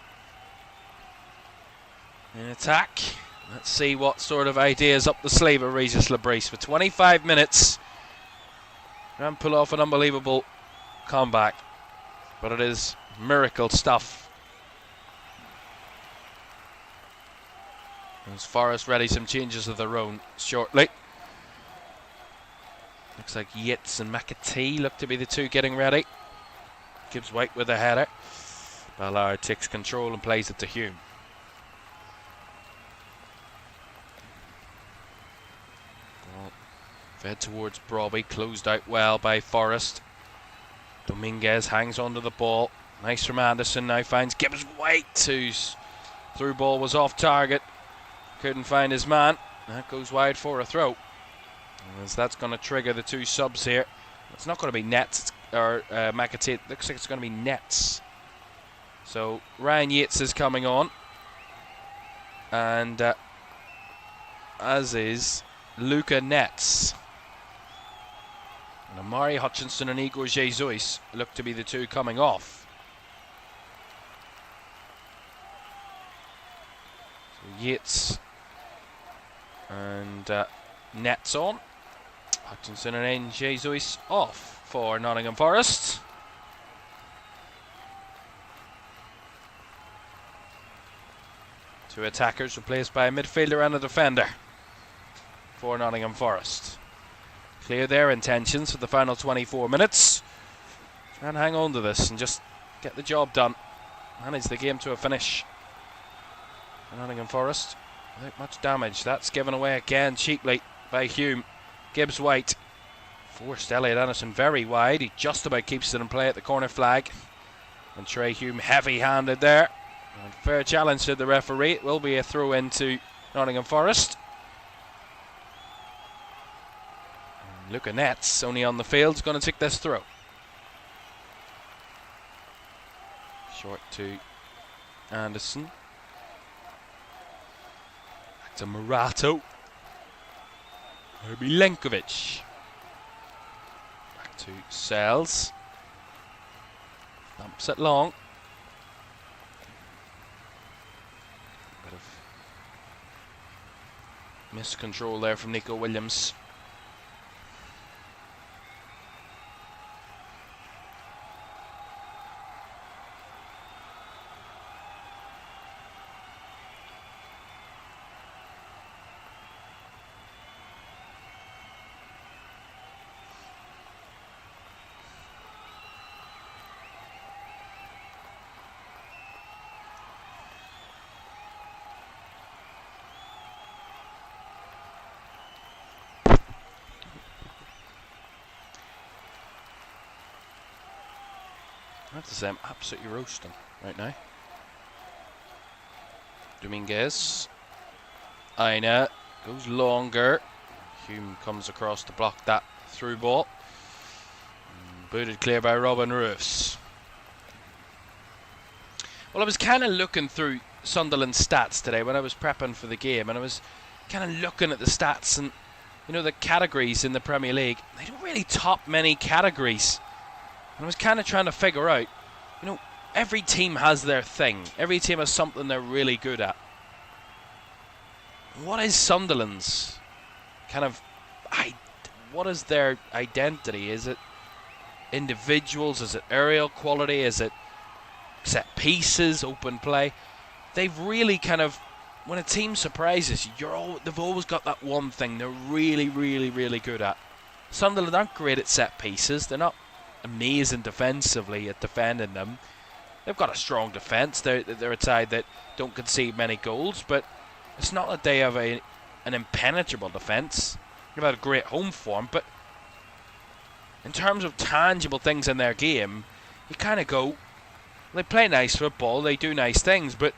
B: in attack. Let's see what sort of ideas up the sleeve of Regis Labrise. For 25 minutes and pull off an unbelievable comeback, but it is miracle stuff. As Forest ready some changes of their own shortly. Looks like Yates and McAtee look to be the two getting ready. Gibbs White with a header. Ballard takes control and plays it to Hume. Ball fed towards Brobby, closed out well by Forest. Dominguez hangs onto the ball. Nice from Anderson, now finds Gibbs White, whose through ball was off target. Couldn't find his man. That goes wide for a throw. As that's going to trigger the two subs here. It's not going to be Nets or McAtee. It looks like it's going to be Nets. So Ryan Yates is coming on, and as is Luca Nets. And Amari Hutchinson and Igor Jesus look to be the two coming off. Yates and nets on. Hutchinson and Jesus off for Nottingham Forest. Two attackers replaced by a midfielder and a defender for Nottingham Forest. Clear their intentions for the final 24 minutes. Try and hang on to this and just get the job done. Manage the game to a finish. Nottingham Forest without much damage. That's given away again cheaply by Hume. Gibbs White forced Elliot Anderson very wide. He just about keeps it in play at the corner flag. And Trey Hume heavy-handed there. And fair challenge to the referee. It will be a throw into Nottingham Forest. And Luca Netz, only on the field, is going to take this throw. Short to Anderson. Back to Murato. Milenkovic. Back to Sells. Thumps it long. Bit of miscontrol there from Nico Williams. I have to say, I'm absolutely roasting right now. Dominguez. Aina goes longer. Hume comes across to block that through ball. Booted clear by Robin Roofs. Well, I was kind of looking through Sunderland's stats today when I was prepping for the game, and I was kind of looking at the stats and, you know, the categories in the Premier League. They don't really top many categories. And I was kind of trying to figure out, you know, every team has their thing. Every team has something they're really good at. What is Sunderland's kind of, what is their identity? Is it individuals? Is it aerial quality? Is it set pieces, open play? They've really kind of, when a team surprises you, they've always got that one thing they're really, really, really good at. Sunderland aren't great at set pieces. They're not amazing defensively at defending them. They've got a strong defence. They're a side that don't concede many goals, but it's not that they have an impenetrable defence. They've had a great home form, but in terms of tangible things in their game, you kind of go, they play nice football, they do nice things, but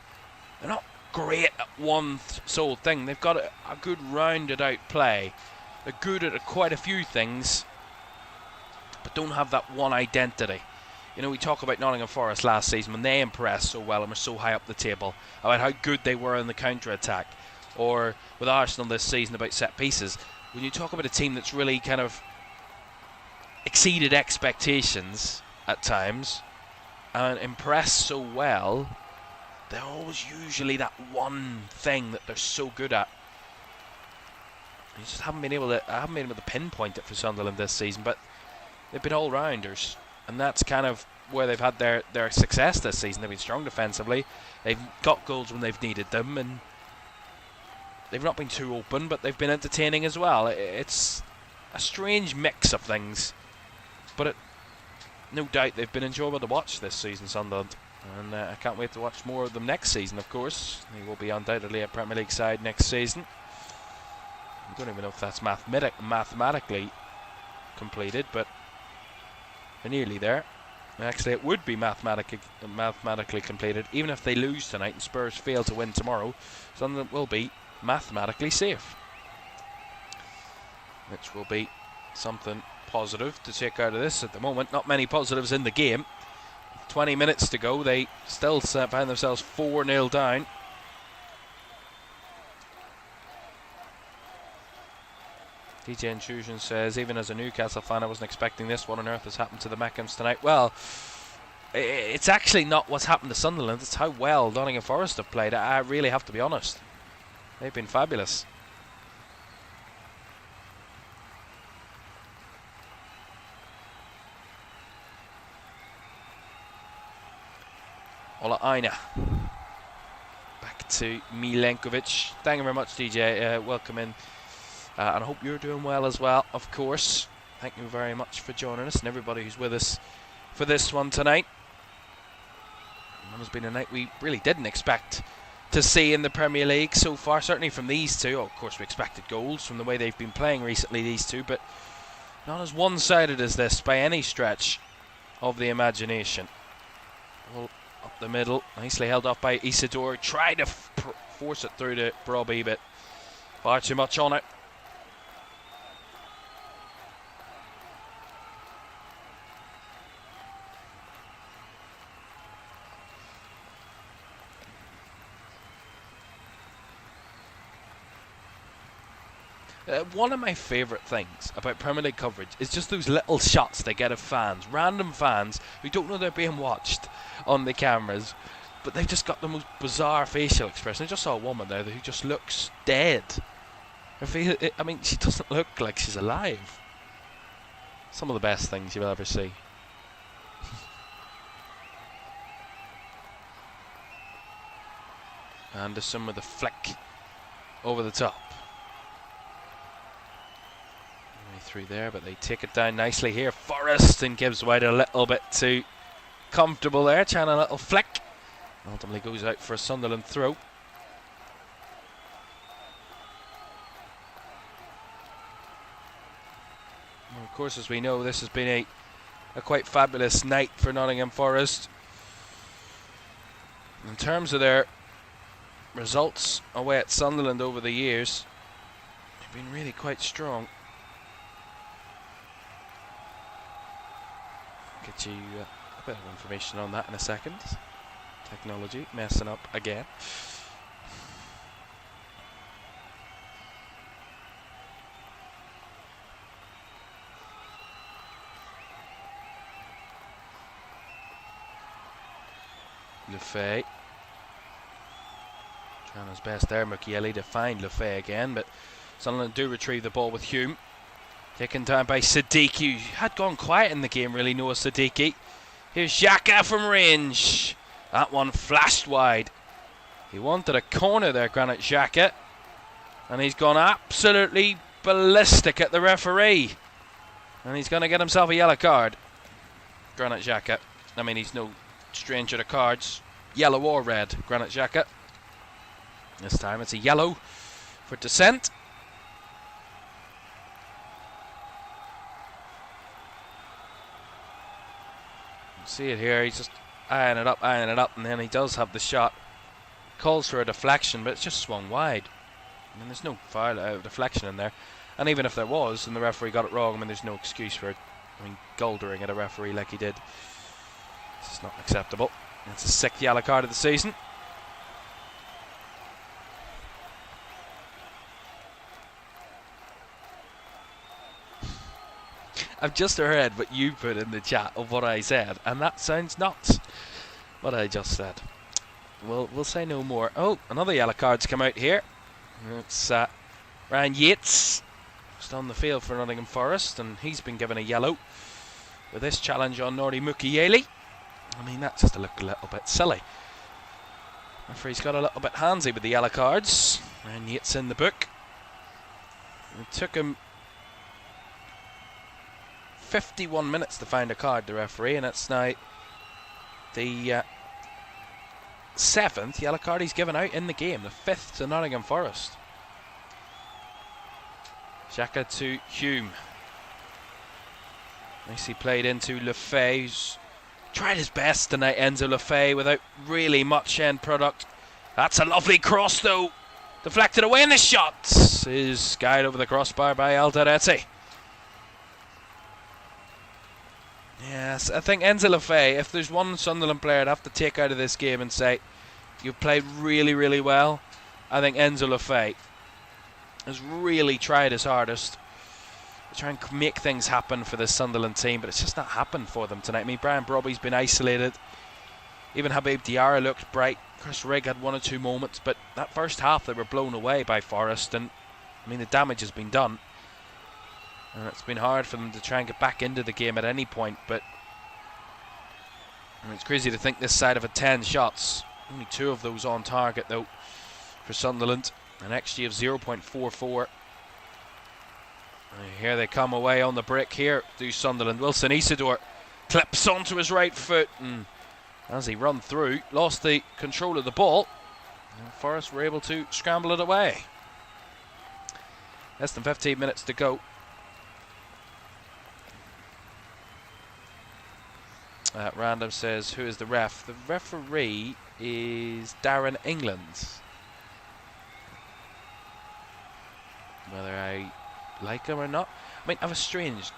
B: they're not great at one sole thing. They've got a good rounded out play. They're good at quite a few things, but don't have that one identity. You know, we talk about Nottingham Forest last season when they impressed so well and were so high up the table, about how good they were in the counter-attack, or with Arsenal this season about set pieces. When you talk about a team that's really kind of exceeded expectations at times and impressed so well, they're always usually that one thing that they're so good at. You just haven't been able to pinpoint it for Sunderland this season, but they've been all-rounders, and that's kind of where they've had their success this season. They've been strong defensively, they've got goals when they've needed them, and they've not been too open, but they've been entertaining as well. It's a strange mix of things, but no doubt they've been enjoyable to watch this season, Sunderland, and I can't wait to watch more of them next season, of course. They will be undoubtedly a Premier League side next season. I don't even know if that's mathematically completed, but they're nearly there. And actually, it would be mathematically completed, even if they lose tonight and Spurs fail to win tomorrow. Sunderland will be mathematically safe, which will be something positive to take out of this. At the moment, not many positives in the game. 20 minutes to go, they still find themselves 4-0 down. DJ Intrusion says, even as a Newcastle fan, I wasn't expecting this. What on earth has happened to the Meckhams tonight? Well, it's actually not what's happened to Sunderland. It's how well Nottingham Forest have played. I really have to be honest. They've been fabulous. Ola Aina. Back to Milenkovic. Thank you very much, DJ. Welcome in. And I hope you're doing well as well, of course. Thank you very much for joining us and everybody who's with us for this one tonight. It has been a night we really didn't expect to see in the Premier League so far, certainly from these two. Of course, we expected goals from the way they've been playing recently, these two, but not as one-sided as this by any stretch of the imagination. Well, up the middle, nicely held off by Isidore. Tried to force it through to Robbie, but far too much on it. One of my favourite things about Premier League coverage is just those little shots they get of fans, random fans who don't know they're being watched on the cameras, but they've just got the most bizarre facial expression. I just saw a woman there who just looks dead. I mean, she doesn't look like she's alive. Some of the best things you'll ever see. Anderson with a flick over the top. Through there, but they take it down nicely here. Forest, and gives White a little bit too comfortable there, trying a little flick. Ultimately goes out for a Sunderland throw. Well, of course, as we know, this has been a quite fabulous night for Nottingham Forest. In terms of their results away at Sunderland over the years, they've been really quite strong. Get you a bit of information on that in a second. Technology messing up again. Lefay trying his best there, Mukiele, to find Lefay again, but Sunderland do retrieve the ball with Hume. Taken down by Siddiqui, who had gone quiet in the game, really, Noah Siddiqui. Here's Xhaka from range. That one flashed wide. He wanted a corner there, Granit Xhaka. And he's gone absolutely ballistic at the referee. And he's going to get himself a yellow card. Granit Xhaka. I mean, he's no stranger to cards. Yellow or red, Granit Xhaka. This time it's a yellow for dissent. See it here, he's just eyeing it up, and then he does have the shot. Calls for a deflection, but it's just swung wide. I mean, there's no foul deflection in there. And even if there was, and the referee got it wrong, I mean, there's no excuse for it. I mean, goldering at a referee like he did. This is not acceptable. It's his 6th yellow card of the season. I've just heard what you put in the chat of what I said, and that sounds nuts, what I just said. We'll say no more. Oh, another yellow card's come out here. It's Ryan Yates, just on the field for Nottingham Forest, and he's been given a yellow with this challenge on Nordi Mukiele. I mean, that just looked a little bit silly. Referee's got a little bit handsy with the yellow cards. Ryan Yates in the book. It took him 51 minutes to find a card, the referee, and it's now the 7th yellow card he's given out in the game, the 5th to Nottingham Forest. Xhaka to Hume. Nicely played into Lefay, who's tried his best tonight, Enzo Lefay, without really much end product. That's a lovely cross though, deflected away, and the shot is guided over the crossbar by Alderete. Yes, I think Enzo Lefay, if there's one Sunderland player I'd have to take out of this game and say, you've played really, really well, I think Enzo Lefay has really tried his hardest to try and make things happen for this Sunderland team, but it's just not happened for them tonight. I mean, Brian Brobby's been isolated. Even Habib Diarra looked bright. Chris Rigg had one or two moments, but that first half they were blown away by Forest, and I mean the damage has been done. And it's been hard for them to try and get back into the game at any point, but it's crazy to think this side have had 10 shots. Only 2 of those on target though for Sunderland. An XG of 0.44. Here they come away on the brick here, do Sunderland. Wilson Isidore clips onto his right foot, and as he run through, lost the control of the ball, and Forest were able to scramble it away. Less than 15 minutes to go. Random says, who is the ref? The referee is Darren England. Whether I like him or not. I mean, I have a strange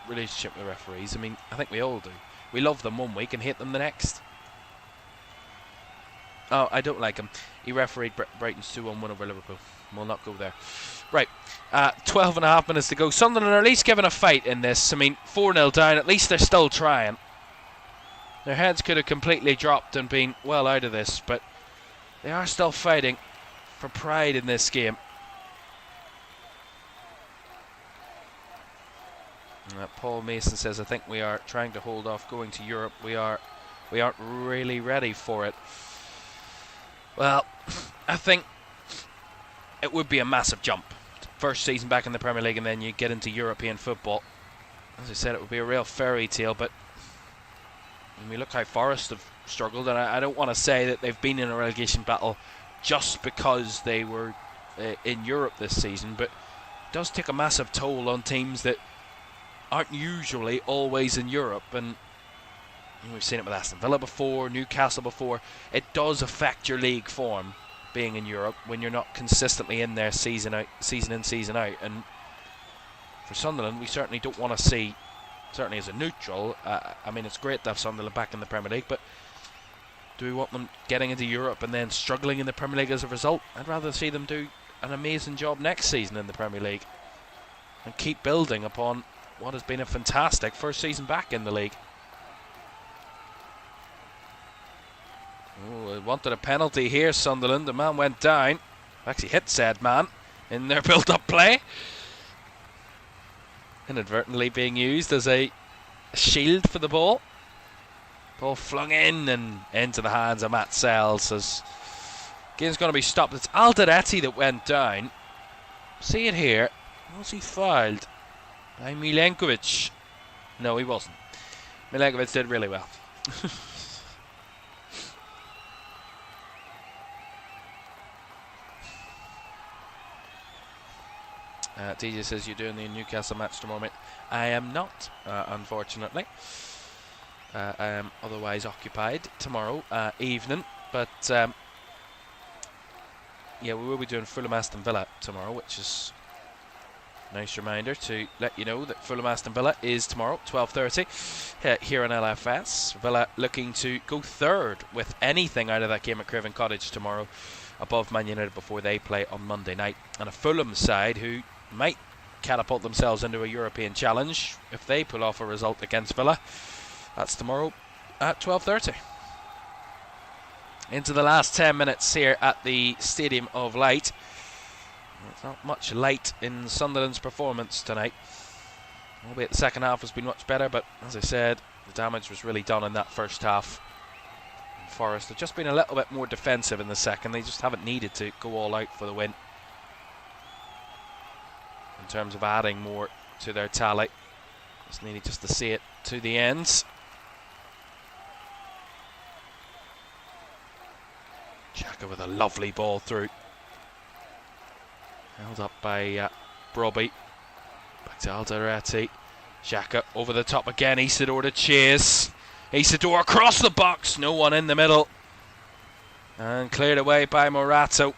B: relationship with referees. I mean, I think we all do. We love them one week and hate them the next. Oh, I don't like him. He refereed Brighton's 2-1 win over Liverpool. We'll not go there. Right, 12 and a half minutes to go. Sunderland are at least giving a fight in this. I mean, 4-0 down. At least they're still trying. Their heads could have completely dropped and been well out of this, but they are still fighting for pride in this game. Paul Mason says, I think we are trying to hold off going to Europe. We aren't really ready for it. Well, I think it would be a massive jump. First season back in the Premier League and then you get into European football. As I said, it would be a real fairy tale, but when we look how Forest have struggled, and I don't want to say that they've been in a relegation battle just because they were in Europe this season, but it does take a massive toll on teams that aren't usually always in Europe, and we've seen it with Aston Villa before, Newcastle before. It does affect your league form being in Europe when you're not consistently in there season in, season out. And for Sunderland, we certainly don't want to see, certainly as a neutral, I mean it's great to have Sunderland back in the Premier League, but do we want them getting into Europe and then struggling in the Premier League as a result? I'd rather see them do an amazing job next season in the Premier League and keep building upon what has been a fantastic first season back in the league. Oh, they wanted a penalty here, Sunderland. The man went down. Actually hit said man in their built-up play. Inadvertently being used as a shield for the ball. Ball flung in and into the hands of Matt Sells as game's going to be stopped. It's Alderete that went down. See it here. Was he fouled by Milenkovic? No, he wasn't. Milenkovic did really well. DJ says you're doing the Newcastle match tomorrow, mate. I am not, unfortunately. I am otherwise occupied tomorrow evening, but yeah, we will be doing Fulham Aston Villa tomorrow, which is a nice reminder to let you know that Fulham Aston Villa is tomorrow, 12:30 here on LFS. Villa looking to go third with anything out of that game at Craven Cottage tomorrow, above Man United before they play on Monday night. And a Fulham side who might catapult themselves into a European challenge if they pull off a result against Villa. That's tomorrow at 12:30. Into the last 10 minutes here at the Stadium of Light. There's not much light in Sunderland's performance tonight. Albeit the second half has been much better, but as I said, the damage was really done in that first half. And Forest have just been a little bit more defensive in the second. They just haven't needed to go all out for the win in terms of adding more to their tally. Just needed just to see it to the ends. Xhaka with a lovely ball through. Held up by Brobby. Back to Alderete. Xhaka over the top again. Isidore to chase. Isidore across the box. No one in the middle. And cleared away by Morato.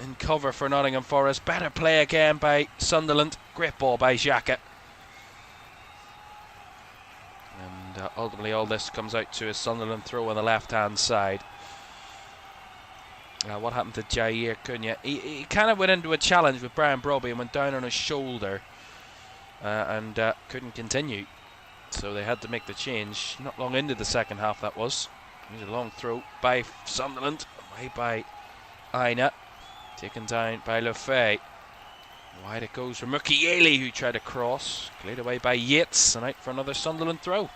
B: In cover for Nottingham Forest. Better play again by Sunderland. Great ball by Xhaka. And ultimately all this comes out to a Sunderland throw on the left hand side. What happened to Jair Cunha? He kind of went into a challenge with Brian Brobby and went down on his shoulder and couldn't continue. So they had to make the change. Not long into the second half that was. Here's a long throw by Sunderland, away by Aina, taken down by Lefay. Wide it goes for Mukiele, who tried to cross, cleared away by Yates, and out for another Sunderland throw.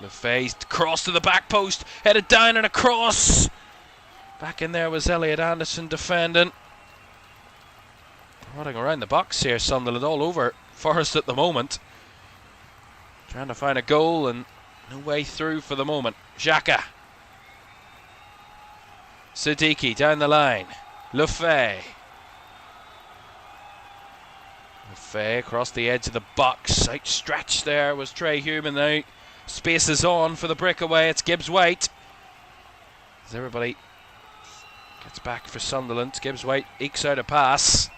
B: Lefay's cross to the back post, headed down and across. Back in there was Elliot Anderson defending. Running around the box here, Sunderland all over Forest at the moment. Trying to find a goal and no way through for the moment. Xhaka. Siddiqui down the line. Lefay. Lefay across the edge of the box. Outstretched there was Trey Human now. Space is on for the breakaway. It's Gibbs-White. As everybody gets back for Sunderland. Gibbs-White ekes out a pass.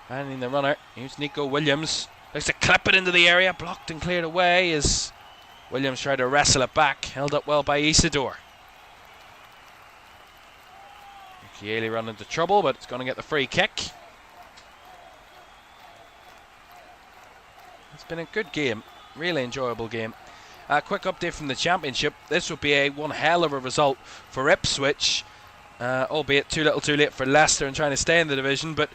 B: Finding the runner. Here's Nico Williams. Looks to clip it into the area. Blocked and cleared away as Williams tried to wrestle it back. Held up well by Isidore. Mukiele run into trouble, but it's going to get the free kick. It's been a good game. Really enjoyable game. A quick update from the Championship. This would be one hell of a result for Ipswich. Albeit too little too late for Leicester and trying to stay in the division, but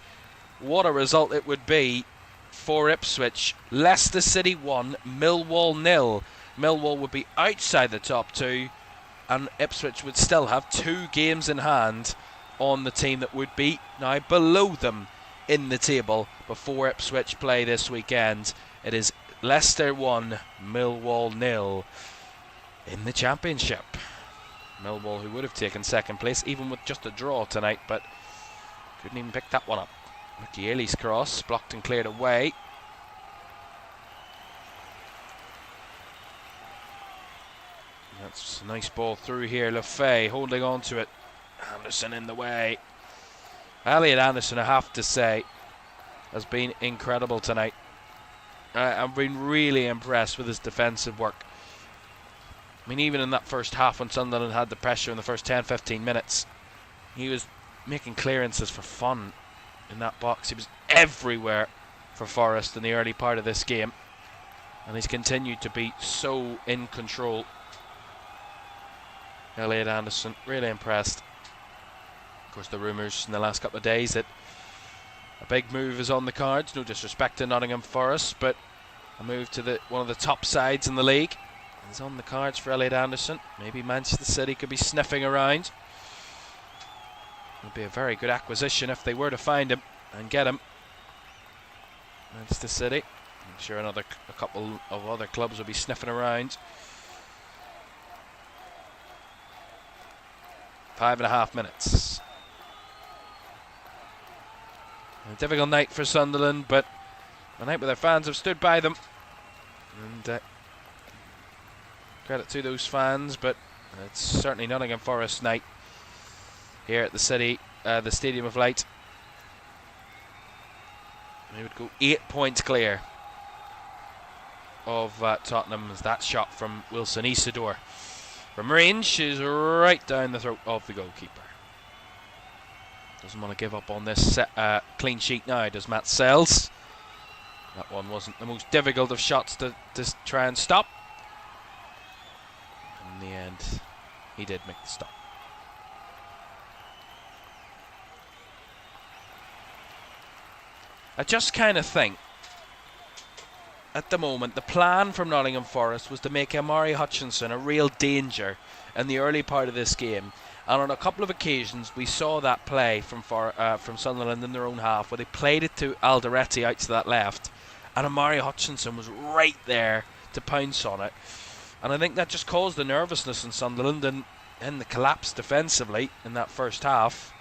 B: what a result it would be for Ipswich. Leicester City 1, Millwall 0. Millwall would be outside the top two, and Ipswich would still have 2 games in hand on the team that would be now below them in the table before Ipswich play this weekend. It is Leicester 1, Millwall 0 in the Championship. Millwall, who would have taken second place even with just a draw tonight, but couldn't even pick that one up. Mukiele's cross, blocked and cleared away. That's a nice ball through here. Lefay holding on to it. Anderson in the way. Elliot Anderson, I have to say, has been incredible tonight. I've been really impressed with his defensive work. I mean, even in that first half when Sunderland had the pressure in the first 10-15 minutes, he was making clearances for fun in that box. He was everywhere for Forest in the early part of this game, and he's continued to be so in control. Elliot Anderson, really impressed. Of course, the rumours in the last couple of days that a big move is on the cards. No disrespect to Nottingham Forest, but a move to one of the top sides in the league is on the cards for Elliot Anderson. Maybe Manchester City could be sniffing around. It would be a very good acquisition if they were to find him and get him. Manchester City. I'm sure a couple of other clubs will be sniffing around. 5.5 minutes. A difficult night for Sunderland, but a night where their fans have stood by them. And credit to those fans, but it's certainly Nottingham Forest night here at the Stadium of Light. They would go 8 points clear of Tottenham as that shot from Wilson Isidore from range is right down the throat of the goalkeeper. Doesn't want to give up on this clean sheet now, does Matt Sells. That one wasn't the most difficult of shots to try and stop. In the end, he did make the stop. I just kind of think, at the moment, the plan from Nottingham Forest was to make Amari Hutchinson a real danger in the early part of this game. And on a couple of occasions, we saw that play from Sunderland in their own half, where they played it to Alderete out to that left, and Amari Hutchinson was right there to pounce on it. And I think that just caused the nervousness in Sunderland and the collapse defensively in that first half.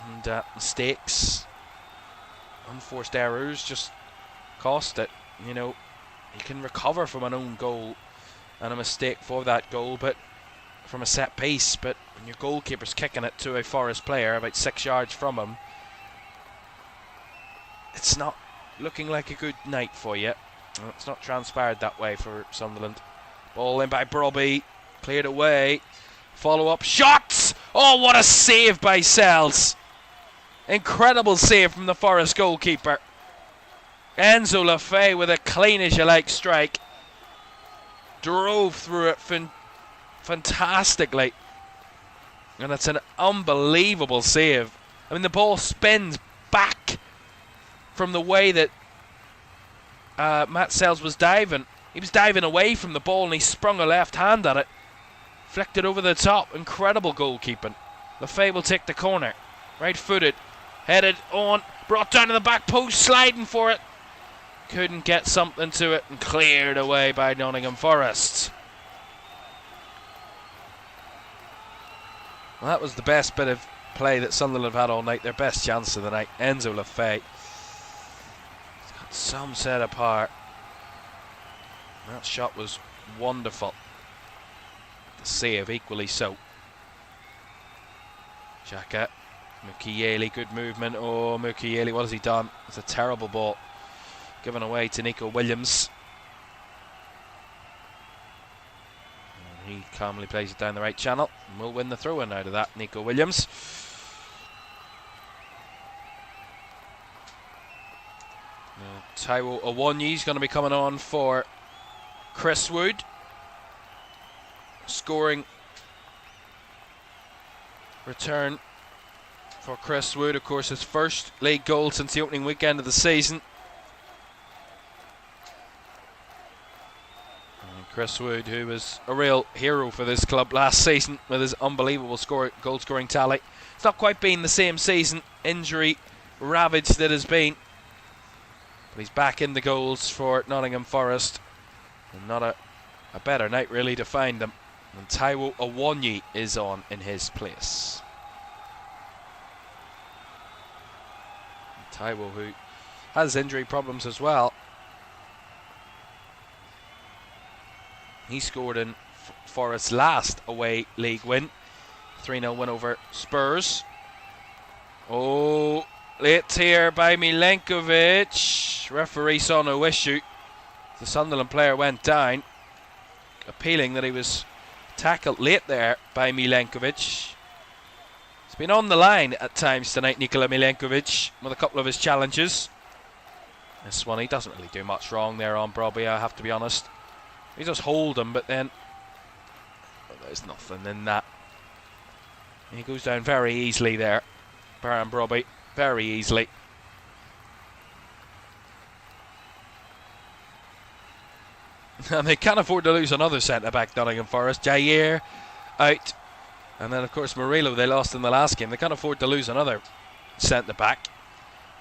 B: And mistakes, unforced errors just cost it. You know, you can recover from an own goal and a mistake for that goal, but from a set piece, but when your goalkeeper's kicking it to a Forest player about 6 yards from him, it's not looking like a good night for you. It's not transpired that way for Sunderland. Ball in by Brobby, cleared away, follow up shots. Oh, what a save by Sells. Incredible save from the Forest goalkeeper. Enzo Lefebvre with a clean as you like strike. Drove through it fantastically. And it's an unbelievable save. I mean, the ball spins back from the way that Matt Sells was diving. He was diving away from the ball and he sprung a left hand at it. Flicked it over the top. Incredible goalkeeping. Lefebvre will take the corner. Right footed. Headed on. Brought down to the back post. Sliding for it. Couldn't get something to it and cleared away by Nottingham Forest. Well, that was the best bit of play that Sunderland have had all night. Their best chance of the night. Enzo Lefebvre. He's got some set apart. That shot was wonderful. The save equally so. Xhaka. Mukiele, good movement. Oh, Mukiele, what has he done? It's a terrible ball. Given away to Nico Williams. And he calmly plays it down the right channel. And will win the throw-in out of that, Nico Williams. Now, Taiwo Awoniyi is going to be coming on for Chris Wood. Scoring return for Chris Wood. Of course, his first league goal since the opening weekend of the season. And Chris Wood, who was a real hero for this club last season with his unbelievable goal-scoring tally. It's not quite been the same season, injury ravaged that has been. But he's back in the goals for Nottingham Forest. And not a better night really to find them. And Taiwo Awoniyi is on in his place. And Taiwo, who has injury problems as well. He scored in Forest's last away league win. 3-0 win over Spurs. Oh, late here by Milenkovic. Referee saw no issue. The Sunderland player went down, appealing that he was tackled late there by Milenkovic. He's been on the line at times tonight, Nikola Milenkovic, with a couple of his challenges. This one, he doesn't really do much wrong there on Brobby, I have to be honest. He does hold him, but then there's nothing in that. He goes down very easily there, Baron Brobby, very easily. And they can't afford to lose another centre-back, Nottingham Forest. Jair out. And then, of course, Murillo, they lost in the last game. They can't afford to lose another centre-back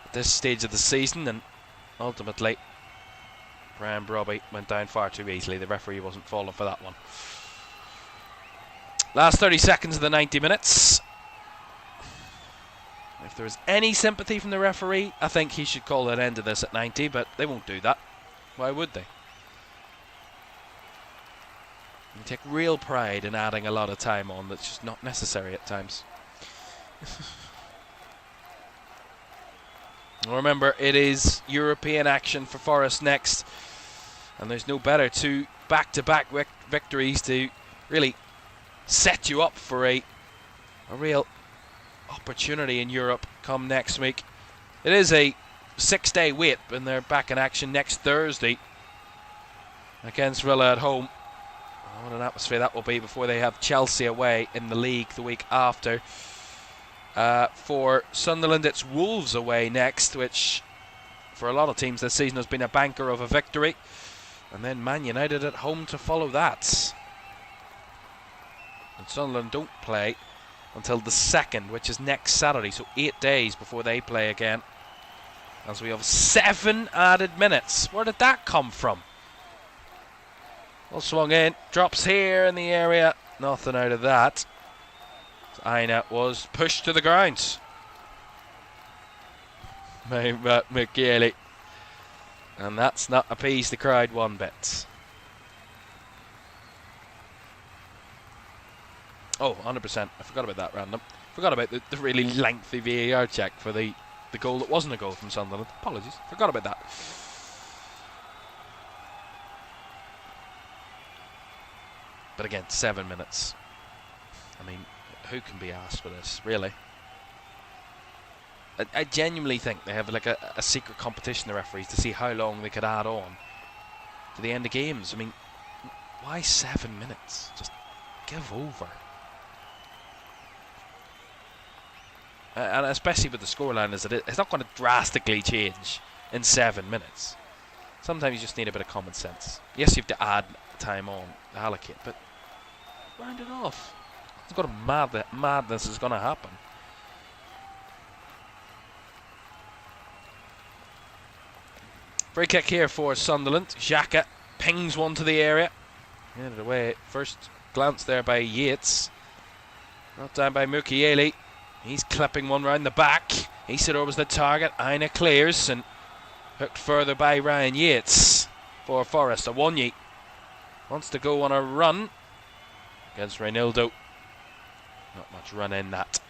B: at this stage of the season. And ultimately, Brian Brobby went down far too easily. The referee wasn't falling for that one. Last 30 seconds of the 90 minutes. If there is any sympathy from the referee, I think he should call an end to this at 90, but they won't do that. Why would they? You take real pride in adding a lot of time on that's just not necessary at times. Remember, it is European action for Forest next, and there's no better two back-to-back victories to really set you up for a real opportunity in Europe come next week. It is a 6-day wait, and they're back in action next Thursday against Villa at home. What an atmosphere that will be before they have Chelsea away in the league the week after. For Sunderland, it's Wolves away next, which for a lot of teams this season has been a banker of a victory. And then Man United at home to follow that. And Sunderland don't play until the 2nd, which is next Saturday, so 8 days before they play again. As we have 7 added minutes. Where did that come from? Well swung in, drops here in the area, nothing out of that. Aina was pushed to the ground by Mukiele, and that's not appeased the crowd one bit. Oh, 100%, I forgot about that random. Forgot about the really lengthy VAR check for the goal that wasn't a goal from Sunderland. Apologies, forgot about that. But again, 7 minutes. I mean, who can be asked for this, really? I genuinely think they have like a secret competition, the referees, to see how long they could add on to the end of games. I mean, why 7 minutes? Just give over. And especially with the scoreline as it is, it's not going to drastically change in 7 minutes. Sometimes you just need a bit of common sense. Yes, you have to add time on, allocate, but round it off. It's got a madness is going to happen. Free kick here for Sunderland. Xhaka pings one to the area. Get it away. First glance there by Yates. Brought down by Mukiele. He's clipping one round the back. Isidore was the target. Aina clears and hooked further by Ryan Yates for Forest. Awonyi wants to go on a run against Reinildo. Not much run in that.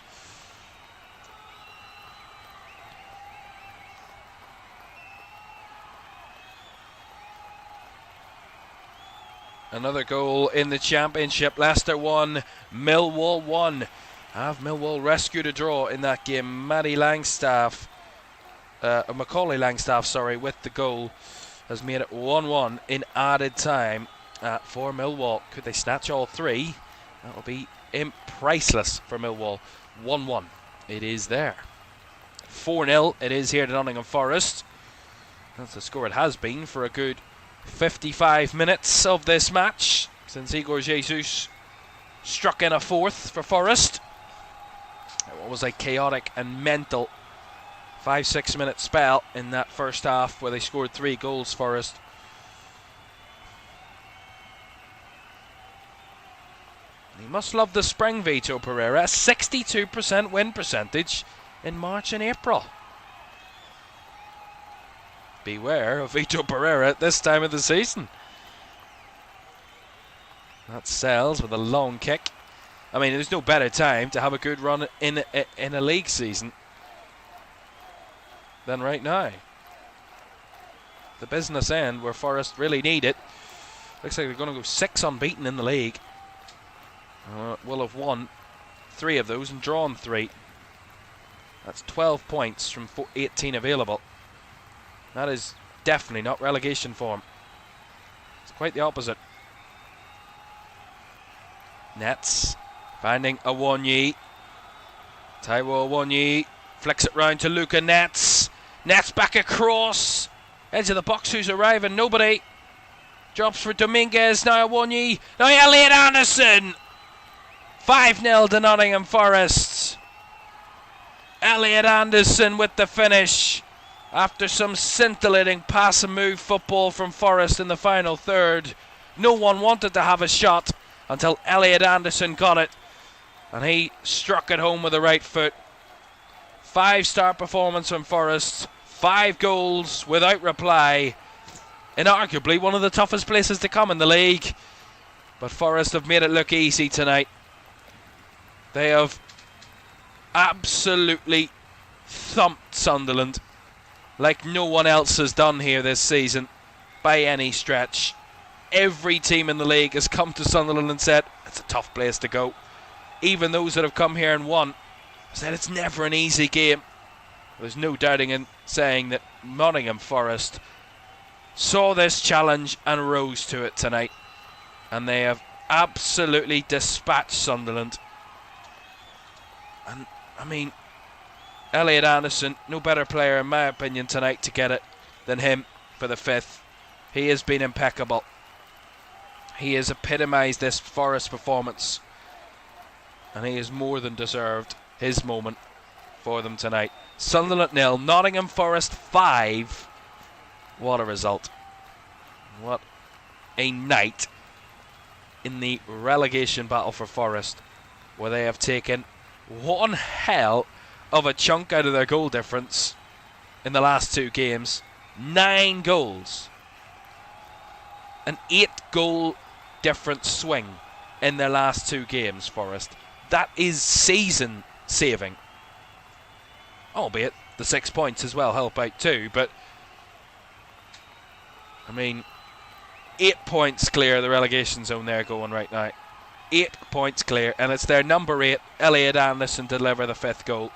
B: Another goal in the Championship. Leicester 1, Millwall 1. Have Millwall rescued a draw in that game? Macaulay Langstaff, with the goal, has made it 1-1 in added time for Millwall. Could they snatch all three? That will be priceless for Millwall. 1-1. It is there. 4-0 it is here to Nottingham Forest. That's the score it has been for a good 55 minutes of this match since Igor Jesus struck in a fourth for Forest. It was a chaotic and mental 5-6 minute spell in that first half where they scored 3 goals. Forest. You must love the spring, Vito Pereira. 62% win percentage in March and April. Beware of Vito Pereira at this time of the season. That sells with a long kick. I mean, there's no better time to have a good run in a league season than right now. The business end where Forest really need it. Looks like they're going to go 6 unbeaten in the league. Will have won 3 of those and drawn 3. That's 12 points from 18 available. That is definitely not relegation form. It's quite the opposite. Nets finding Awonyi. Taiwo Awonyi flicks it round to Luca Nets. Nets back across. Edge of the box, who's arriving? Nobody. Drops for Dominguez. Now Awonyi. Now Elliot Anderson. 5-0 to Nottingham Forest. Elliot Anderson with the finish. After some scintillating pass and move football from Forest in the final third, no one wanted to have a shot until Elliot Anderson got it, and he struck it home with the right foot. 5-star performance from Forest, 5 goals without reply, in arguably one of the toughest places to come in the league. But Forest have made it look easy tonight. They have absolutely thumped Sunderland like no one else has done here this season by any stretch. Every team in the league has come to Sunderland and said it's a tough place to go. Even those that have come here and won said it's never an easy game. There's no doubting in saying that Nottingham Forest saw this challenge and rose to it tonight, and they have absolutely dispatched Sunderland. And I mean, Elliot Anderson, no better player in my opinion tonight to get it than him for the 5th. He has been impeccable. He has epitomised this Forest performance, and he has more than deserved his moment for them tonight. Sunderland 0, Nottingham Forest 5. What a result. What a night in the relegation battle for Forest, where they have taken one hell of a chunk out of their goal difference in the last 2 games. 9 goals. An 8-goal difference swing in their last 2 games, Forest. That is season saving. Albeit the 6 points as well help out too, but I mean, 8 points clear of the relegation zone they're going right now. 8 points clear, and it's their number 8, Elliot Anderson, to deliver the 5th goal.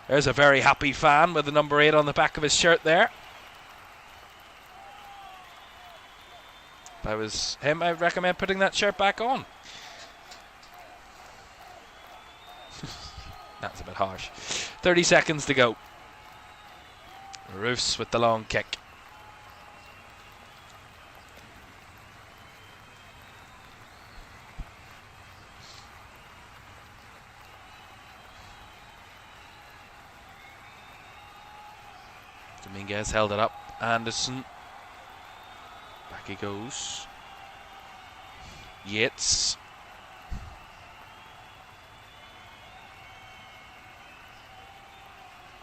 B: There's a very happy fan with the number 8 on the back of his shirt there. If I was him, I'd recommend putting that shirt back on. That's a bit harsh. 30 seconds to go. Roofs with the long kick. Dominguez held it up. Anderson. Back he goes. Yates.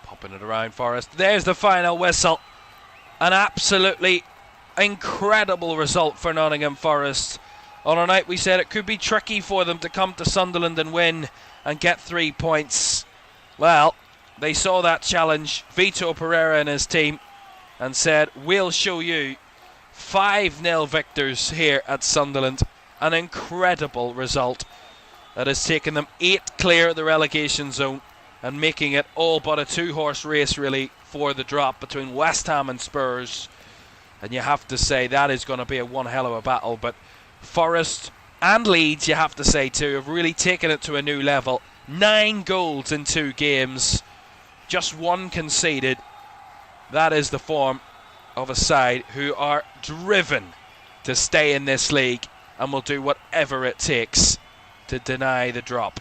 B: Popping it around Forest. There's the final whistle. An absolutely incredible result for Nottingham Forest. On a night we said it could be tricky for them to come to Sunderland and win and get 3 points. Well, they saw that challenge, Vito Pereira and his team, and said, we'll show you. 5-0 victors here at Sunderland. An incredible result that has taken them 8 clear of the relegation zone and making it all but a 2-horse race really for the drop between West Ham and Spurs. And you have to say that is going to be a one hell of a battle, but Forest and Leeds, you have to say too, have really taken it to a new level. 9 goals in 2 games. Just 1 conceded. That is the form of a side who are driven to stay in this league and will do whatever it takes to deny the drop.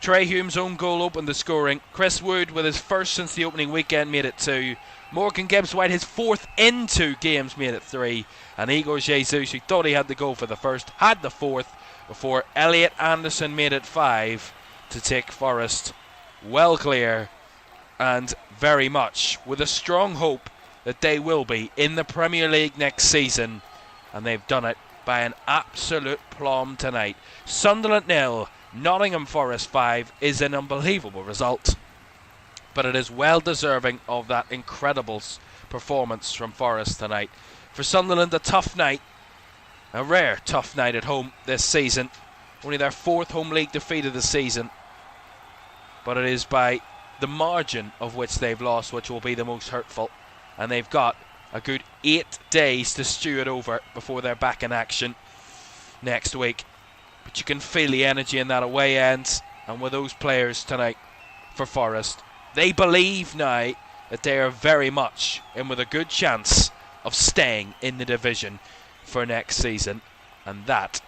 B: Trey Hume's own goal opened the scoring. Chris Wood, with his first since the opening weekend, made it 2. Morgan Gibbs-White, his 4th in 2 games, made it 3. And Igor Jesus, who thought he had the goal for the first, had the 4th before Elliot Anderson made it 5 to take Forest well clear and very much with a strong hope that they will be in the Premier League next season, and they've done it by an absolute plum tonight. Sunderland 0, Nottingham Forest 5 is an unbelievable result, but it is well deserving of that incredible performance from Forest tonight. For Sunderland, a tough night, a rare tough night at home this season, only their 4th home league defeat of the season, but it is by the margin of which they've lost which will be the most hurtful, and they've got a good 8 days to stew it over before they're back in action next week. But you can feel the energy in that away end, and with those players tonight for Forest, they believe now that they are very much in with a good chance of staying in the division for next season, and that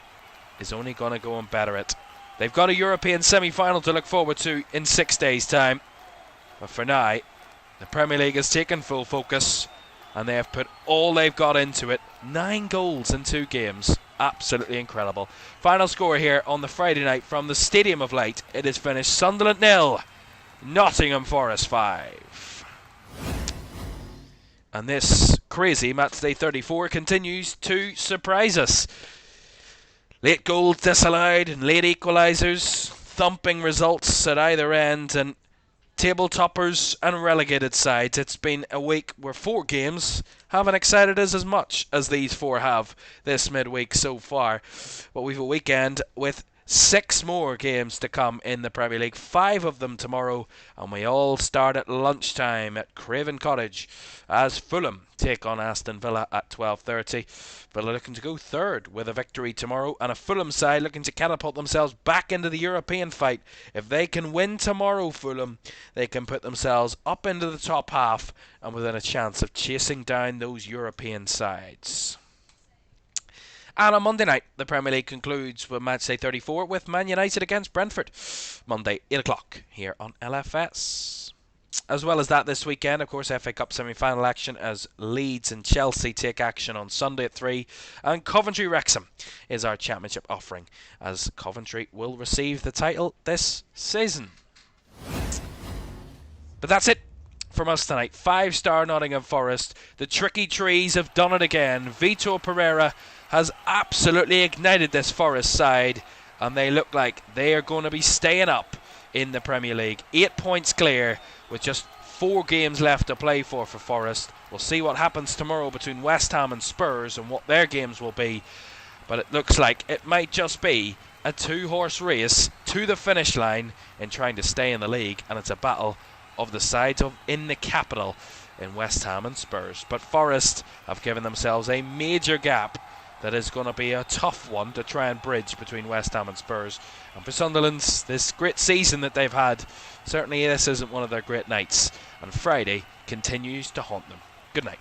B: is only going to go and better it. They've got a European semi-final to look forward to in 6 days' time, but for now the Premier League has taken full focus and they have put all they've got into it. 9 goals in 2 games. Absolutely incredible. Final score here on the Friday night from the Stadium of Light. It is finished Sunderland 0, Nottingham Forest 5. And this crazy matchday 34 continues to surprise us. Late goals disallowed and late equalisers, thumping results at either end, and table toppers and relegated sides. It's been a week where 4 games haven't excited us as much as these 4 have this midweek so far. But we've a weekend with 6 more games to come in the Premier League, 5 of them tomorrow, and we all start at lunchtime at Craven Cottage as Fulham take on Aston Villa at 12:30. Villa looking to go 3rd with a victory tomorrow, and a Fulham side looking to catapult themselves back into the European fight. If they can win tomorrow, Fulham, they can put themselves up into the top half and within a chance of chasing down those European sides. And on Monday night, the Premier League concludes with matchday 34 with Man United against Brentford. Monday, 8 o'clock here on LFS. As well as that this weekend, of course, FA Cup semi-final action as Leeds and Chelsea take action on Sunday at 3. And Coventry-Wrexham is our championship offering, as Coventry will receive the title this season. But that's it from us tonight. 5-star Nottingham Forest. The Tricky Trees have done it again. Vito Pereira has absolutely ignited this Forest side, and they look like they are going to be staying up in the Premier League. 8 points clear with just 4 games left to play for Forest. We'll see what happens tomorrow between West Ham and Spurs and what their games will be, but it looks like it might just be a 2-horse race to the finish line in trying to stay in the league, and it's a battle of the sides in the capital in West Ham and Spurs. But Forest have given themselves a major gap that is going to be a tough one to try and bridge between West Ham and Spurs. And for Sunderland, this great season that they've had, certainly this isn't one of their great nights, and Friday continues to haunt them. Good night.